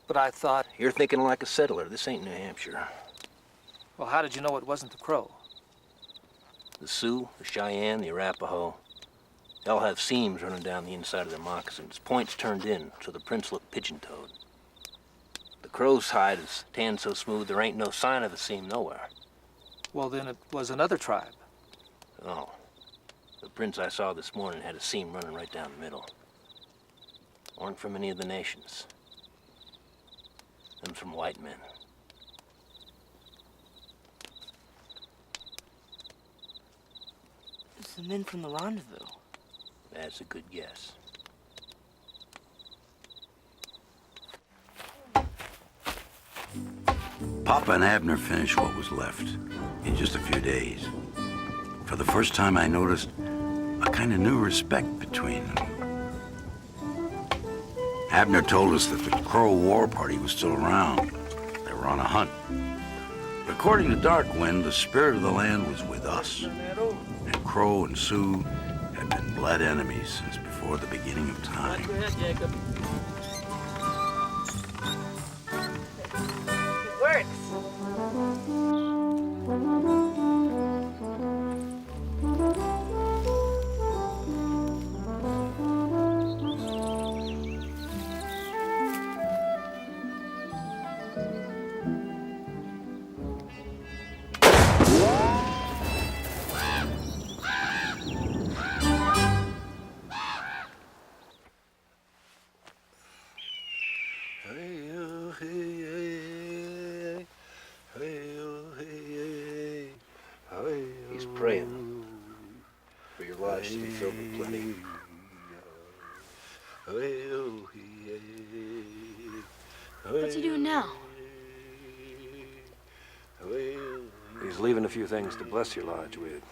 But I thought... You're thinking like a settler. This ain't New Hampshire. Well, how did you know it wasn't the Crow? The Sioux, the Cheyenne, the Arapaho, they all have seams running down the inside of their moccasins, points turned in so the prints look pigeon-toed. The Crow's hide is tanned so smooth there ain't no sign of a seam nowhere. Well, then it was another tribe. Oh. The prints I saw this morning had a seam running right down the middle. Weren't from any of the nations. Them from white men. It's the men from the rendezvous. That's a good guess. Papa and Abner finished what was left in just a few days. For the first time, I noticed a kind of new respect between them. Abner told us that the Crow War Party was still around. They were on a hunt. According to Darkwind, the spirit of the land was with us. And Crow and Sioux had been blood enemies since before the beginning of time. Go ahead, Jacob. It works. He's praying for your lodge to be filled with plenty. What's he doing now? He's leaving a few things to bless your lodge with.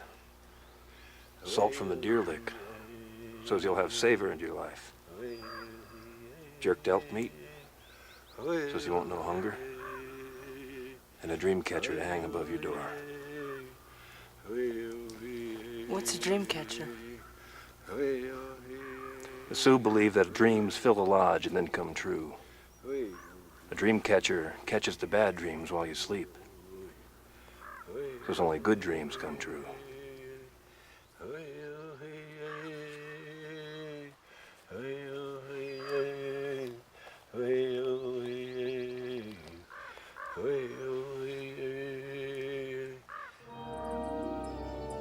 Salt from the deer lick, so's you'll have savor in your life. Jerked elk meat, so's you won't know hunger. And a dream catcher to hang above your door. What's a dream catcher? The Sioux believe that dreams fill the lodge and then come true. A dream catcher catches the bad dreams while you sleep. So's only good dreams come true.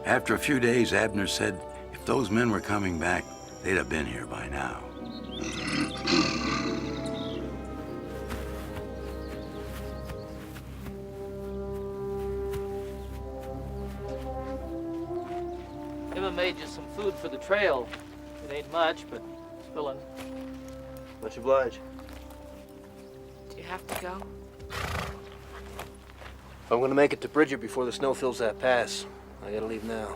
After a few days, Abner said if those men were coming back, they'd have been here by now. Emma made you some food for the trail. It ain't much, but it's filling. Much obliged. Do you have to go? I'm gonna make it to Bridger before the snow fills that pass. I gotta leave now.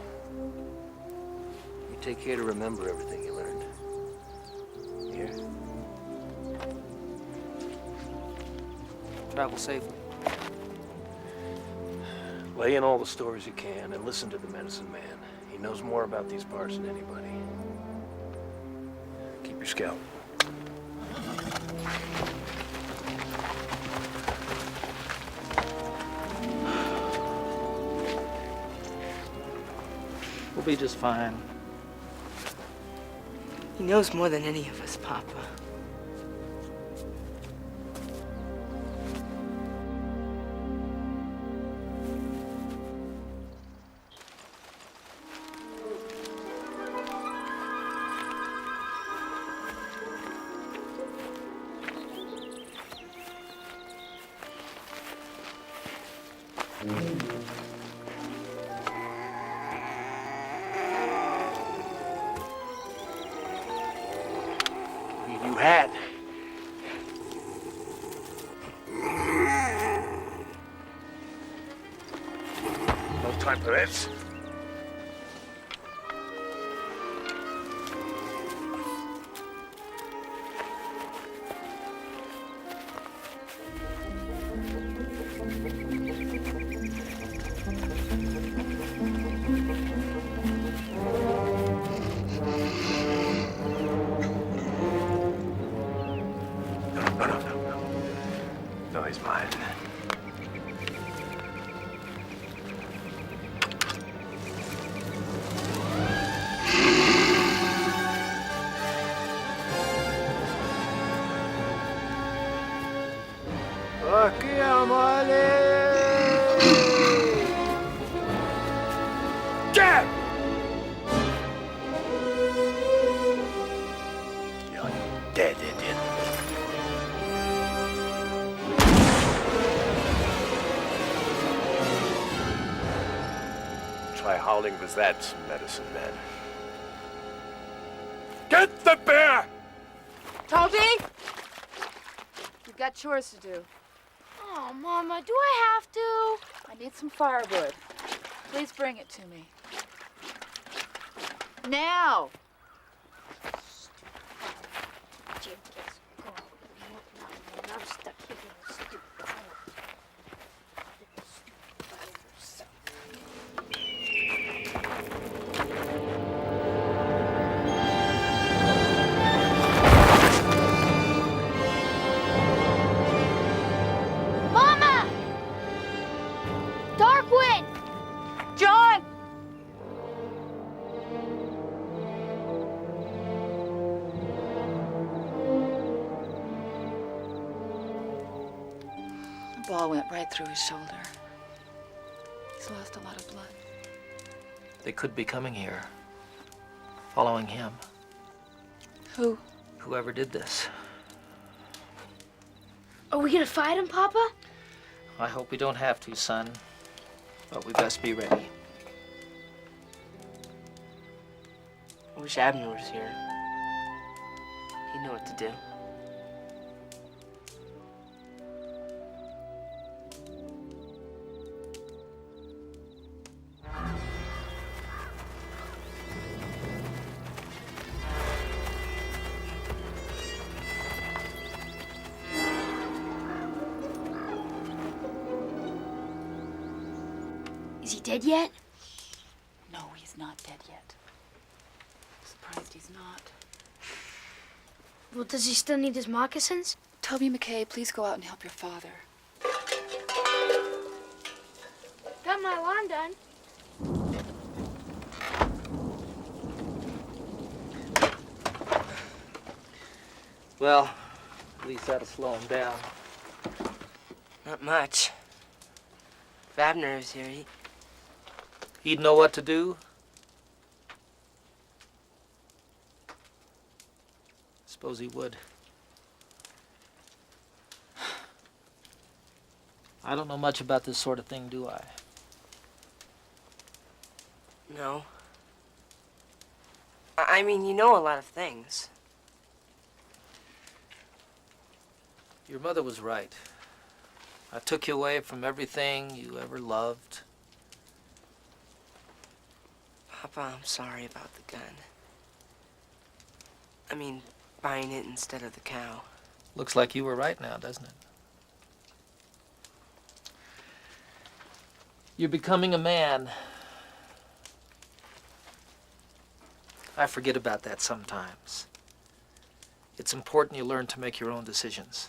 You take care to remember everything you learned. Here? Travel safely. Lay in all the stories you can and listen to the medicine man. He knows more about these parts than anybody. Keep your scalp. We'll be just fine. He knows more than any of us, Papa. You had. No time for this. No, he's mine. Aquí, amale! Jab! You're dead, Indian. Try howling with that, medicine man. Get the bear! Toby! You've got chores to do. Oh, Mama, do I have to? I need some firewood. Please bring it to me. Now! Jim gets gone. I'm stuck here in the stupid hole. Mama! Darkwind! John! The ball went right through his shoulder. He's lost a lot of blood. They could be coming here. Following him. Who? Whoever did this. Are we gonna fight him, Papa? I hope we don't have to, son. But we best be ready. I wish Abner was here. He'd know what to do. Is he dead yet? No, he's not dead yet. Surprised he's not. Well, does he still need his moccasins? Toby McKay, please go out and help your father. Got my lawn done. Well, at least that'll slow him down. Not much. If Abner was here, He'd know what to do. Suppose he would. I don't know much about this sort of thing, do I? No. I mean, you know a lot of things. Your mother was right. I took you away from everything you ever loved. Papa, I'm sorry about the gun. I mean, buying it instead of the cow. Looks like you were right now, doesn't it? You're becoming a man. I forget about that sometimes. It's important you learn to make your own decisions.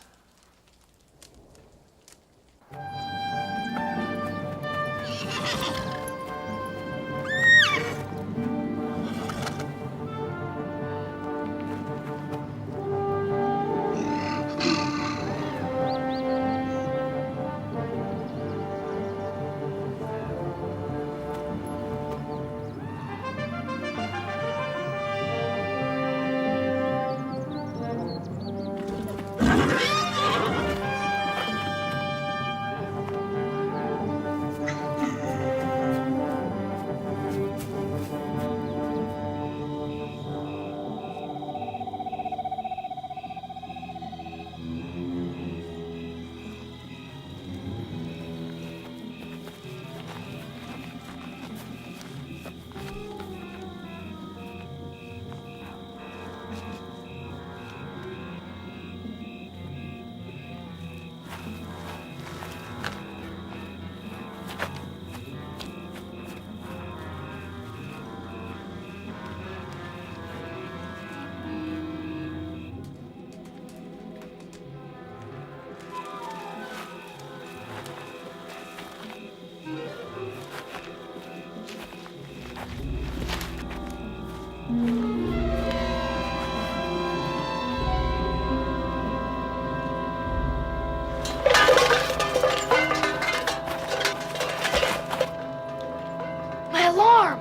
My alarm!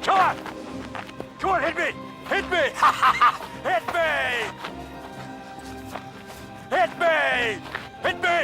Come on! Come on, hit me! Hit me! Hit me! Hit me! Hit me!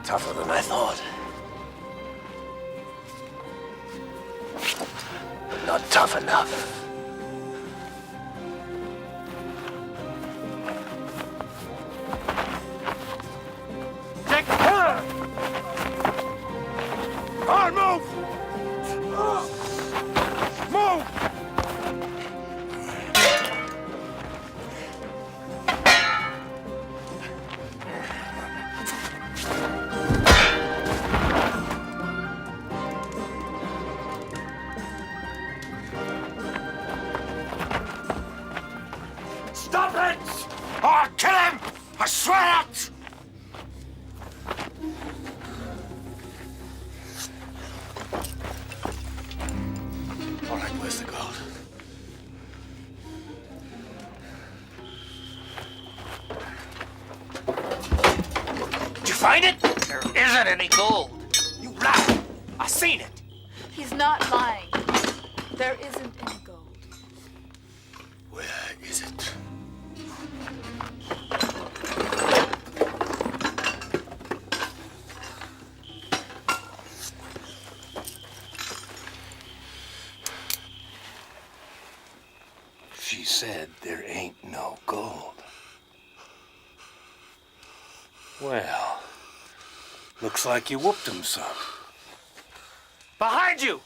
Tougher than I thought. But not tough enough. Take her! On, move! Move! Stop it! Or I'll kill him! I swear it! All right, where's the gold? Did you find it? There isn't any gold. You lied. I seen it. He's not lying. There isn't any gold. Where is it? She said there ain't no gold. Well, looks like you whooped him some. Behind you!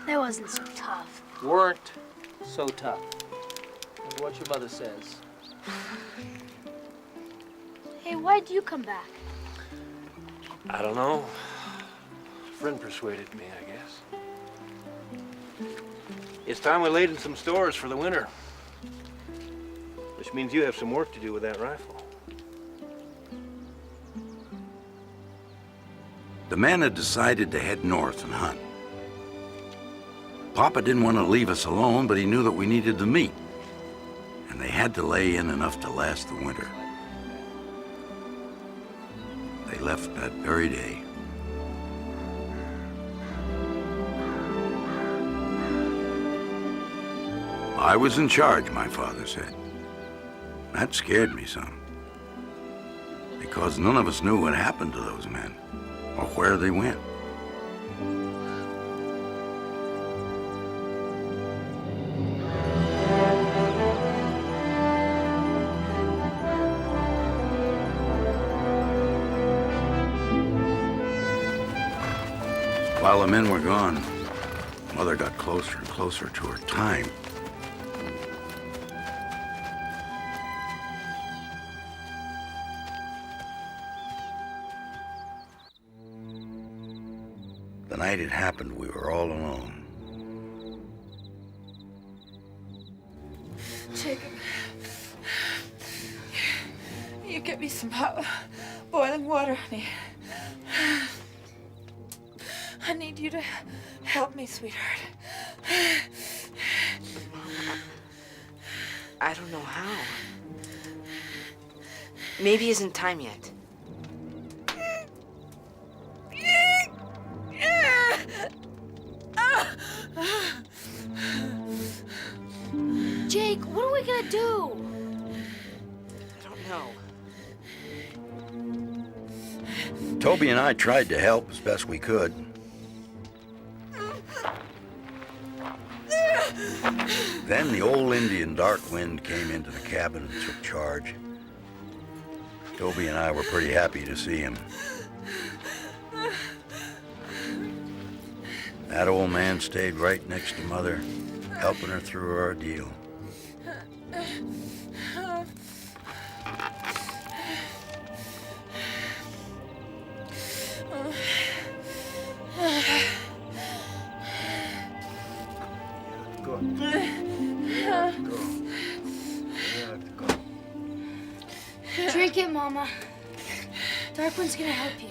That wasn't so tough. Weren't so tough. And what your mother says. Hey, why'd you come back? I don't know. A friend persuaded me, I guess. It's time we laid in some stores for the winter. Which means you have some work to do with that rifle. The men had decided to head north and hunt. Papa didn't want to leave us alone, but he knew that we needed the meat, and they had to lay in enough to last the winter. They left that very day. I was in charge, my father said. That scared me some, because none of us knew what happened to those men or where they went. While the men were gone, Mother got closer and closer to her time. The night it happened, we were all alone. Jacob, you get me some hot, boiling water, honey. I need you to help me, sweetheart. I don't know how. Maybe isn't time yet. Jake, what are we gonna do? I don't know. Toby and I tried to help as best we could. Then the old Indian Dark Wind came into the cabin and took charge. Toby and I were pretty happy to see him. That old man stayed right next to Mother, helping her through her ordeal. Drink it, Mama. Darkwind's gonna help you.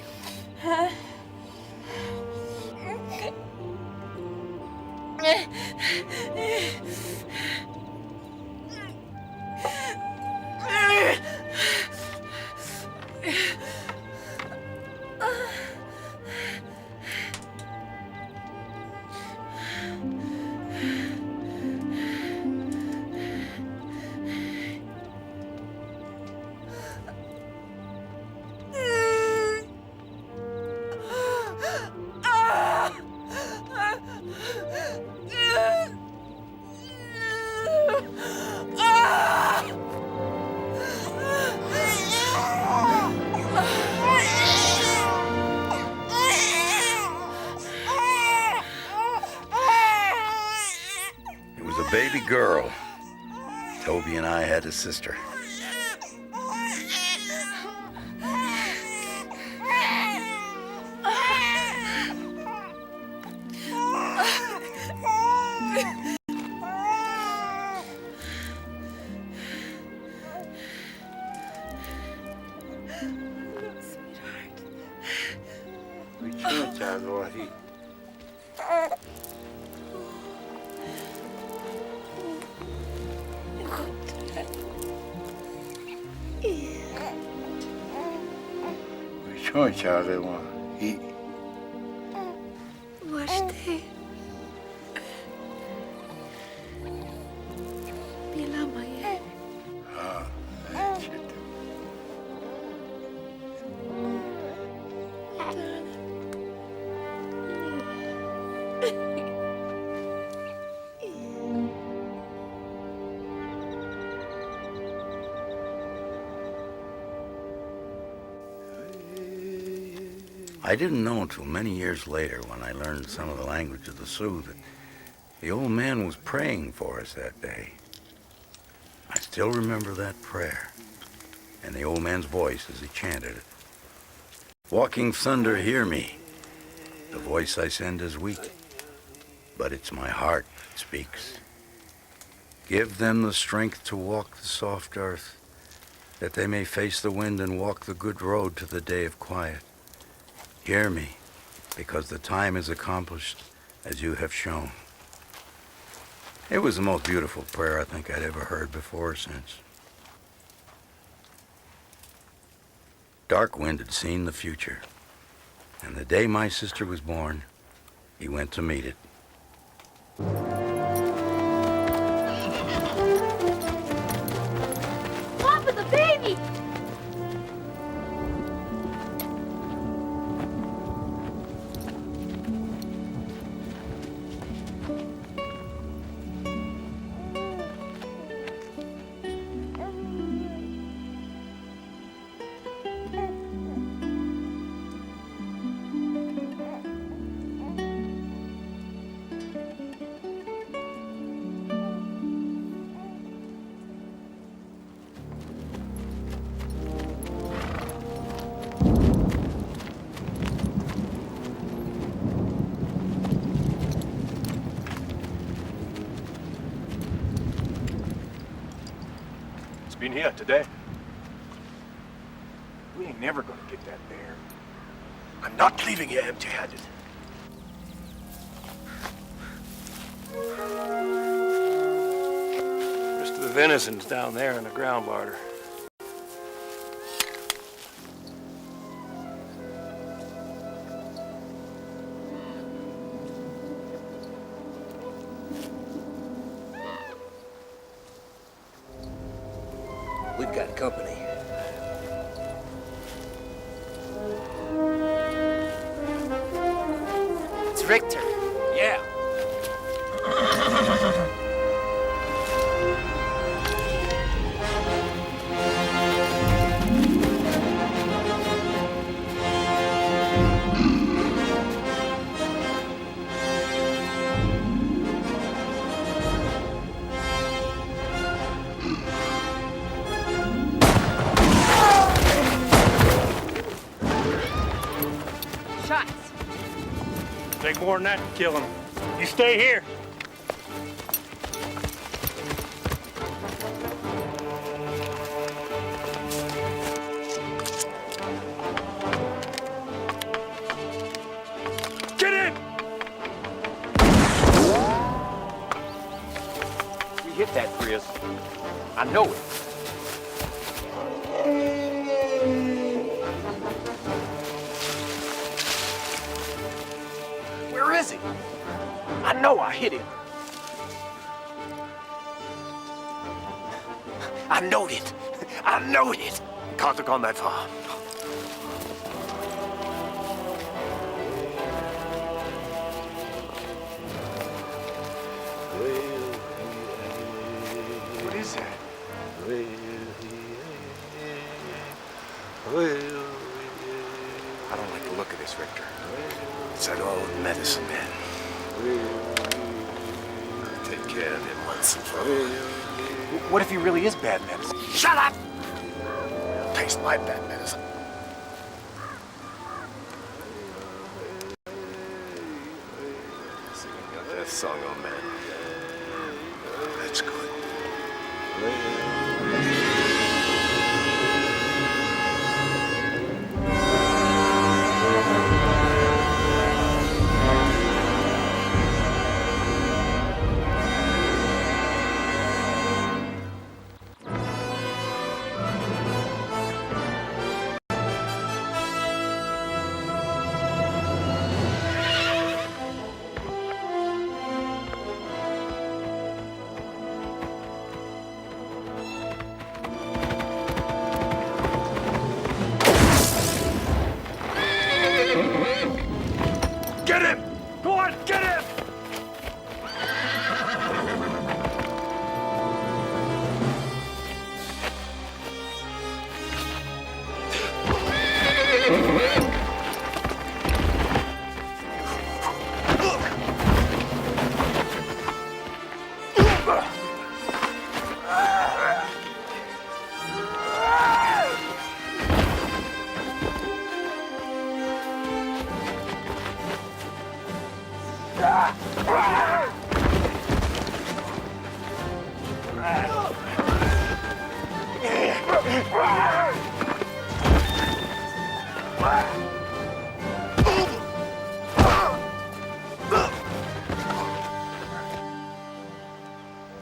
Baby girl. Toby and I had a sister. الوحيد. شلون شغله وحيد؟ واشتي بلا مية. I didn't know until many years later when I learned some of the language of the Sioux that the old man was praying for us that day. I still remember that prayer and the old man's voice as he chanted it. Walking thunder, hear me. The voice I send is weak, but it's my heart that speaks. Give them the strength to walk the soft earth, that they may face the wind and walk the good road to the day of quiet. Hear me, because the time is accomplished as you have shown. It was the most beautiful prayer I think I'd ever heard before or since. Darkwind had seen the future, and the day my sister was born, he went to meet it. Papa, the baby! Been here today. We ain't never gonna get that bear. I'm not leaving you empty-handed. Rest of the venison's down there in the ground larder. We've got company. It's Richter. Yeah. Shots. Take more than that to kill him. You stay here. Get in! We hit that, Grizz. I know it. Where is he? I know I hit him. I knowed it. I knowed it. Can't have gone that far. What is that? I don't like the look of this, Richter. It's that old medicine man. Take care of him once and for all. What if he really is bad medicine? Shut up! Taste my bad medicine. See, we got that song on, man. That's good.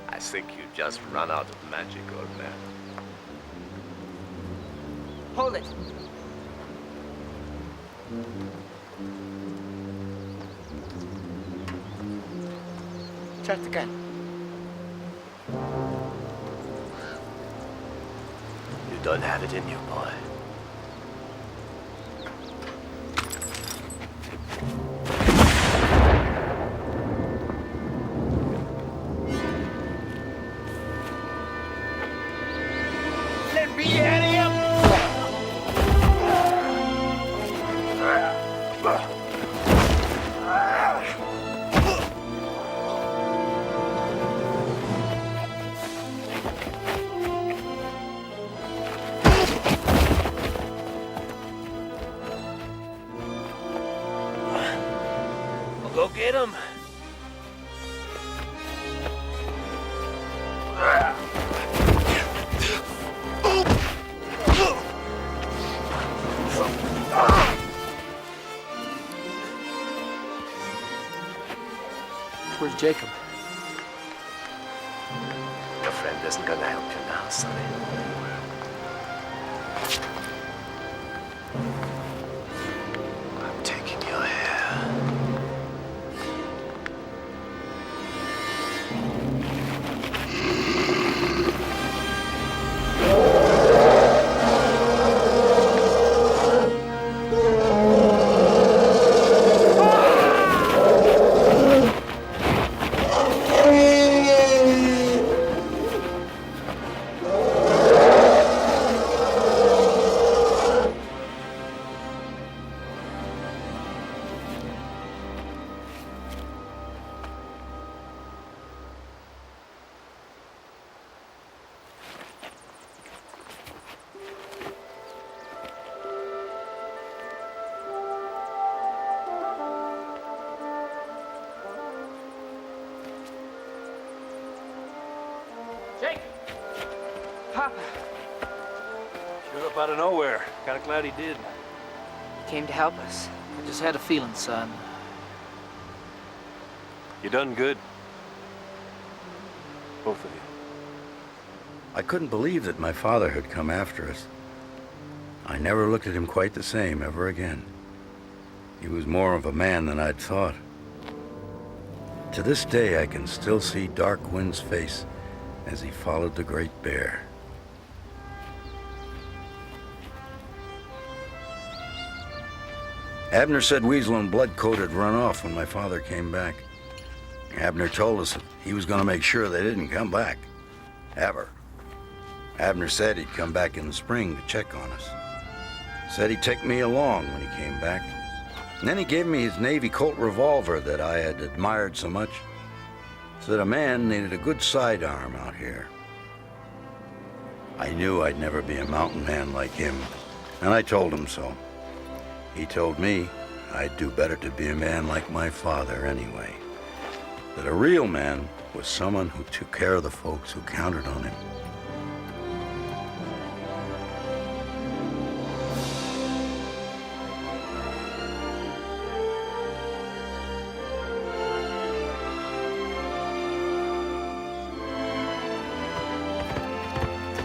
I think you just run out of magic, old man. Hold it. Start the gun. You don't have it in you, boy. Let me at him! I'll go get him. Where's Jacob? Your friend isn't gonna help you now, Sonny. I'm taking your hair. Jake! Papa, Showed up out of nowhere. Kinda glad he did. he came to help us. I just had a feeling, son. You done good. Both of you. I couldn't believe that my father had come after us. I never looked at him quite the same ever again. He was more of a man than I'd thought. To this day, I can still see Darkwind's face as he followed the great bear. Abner said Weasel and Bloodcoat had run off when my father came back. Abner told us that he was going to make sure they didn't come back. Ever. Abner said he'd come back in the spring to check on us. Said he'd take me along when he came back. And then he gave me his Navy Colt revolver that I had admired so much. Said a man needed a good sidearm out here. I knew I'd never be a mountain man like him, and I told him so. He told me I'd do better to be a man like my father anyway. That a real man was someone who took care of the folks who counted on him.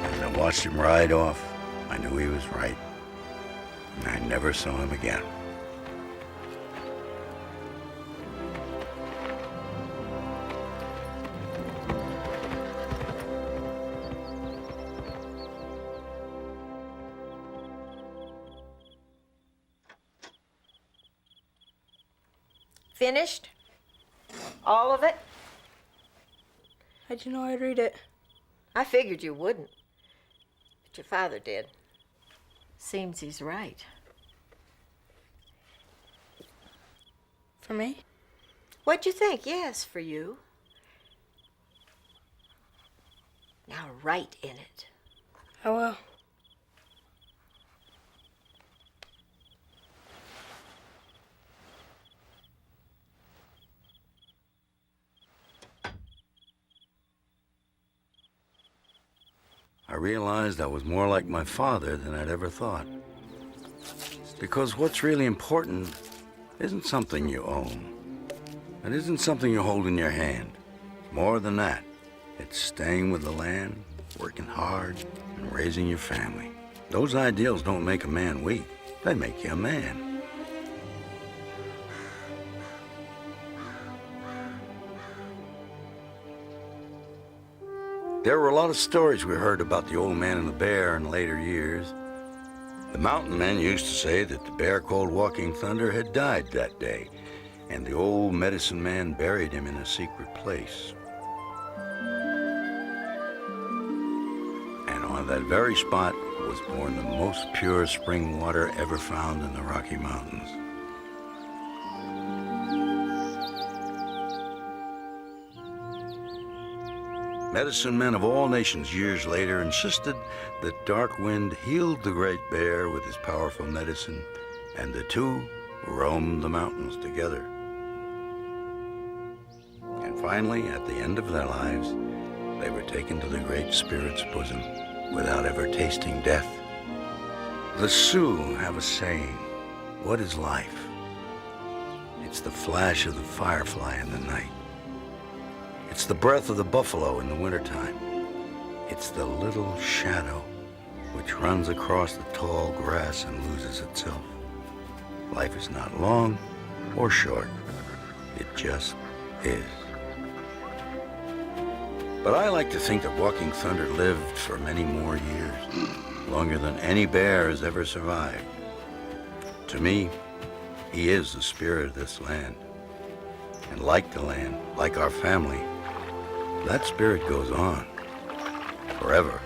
As I watched him ride off, I knew he was right. And I never saw him again. Finished? All of it? How'd you know I'd read it? I figured you wouldn't. But your father did. Seems he's right. For me? What'd you think? Yes, for you. Now write in it. I will. I realized I was more like my father than I'd ever thought. Because what's really important isn't something you own. It isn't something you hold in your hand. More than that, it's staying with the land, working hard, and raising your family. Those ideals don't make a man weak. They make you a man. There were a lot of stories we heard about the old man and the bear in later years. The mountain men used to say that the bear called Walking Thunder had died that day, and the old medicine man buried him in a secret place. And on that very spot was born the most pure spring water ever found in the Rocky Mountains. Medicine men of all nations years later insisted that Dark Wind healed the great bear with his powerful medicine, and the two roamed the mountains together. And finally, at the end of their lives, they were taken to the Great Spirit's bosom without ever tasting death. The Sioux have a saying, "What is life? It's the flash of the firefly in the night. It's the breath of the buffalo in the wintertime. It's the little shadow which runs across the tall grass and loses itself. Life is not long or short. It just is." But I like to think that Walking Thunder lived for many more years, longer than any bear has ever survived. To me, he is the spirit of this land. And like the land, like our family, that spirit goes on forever.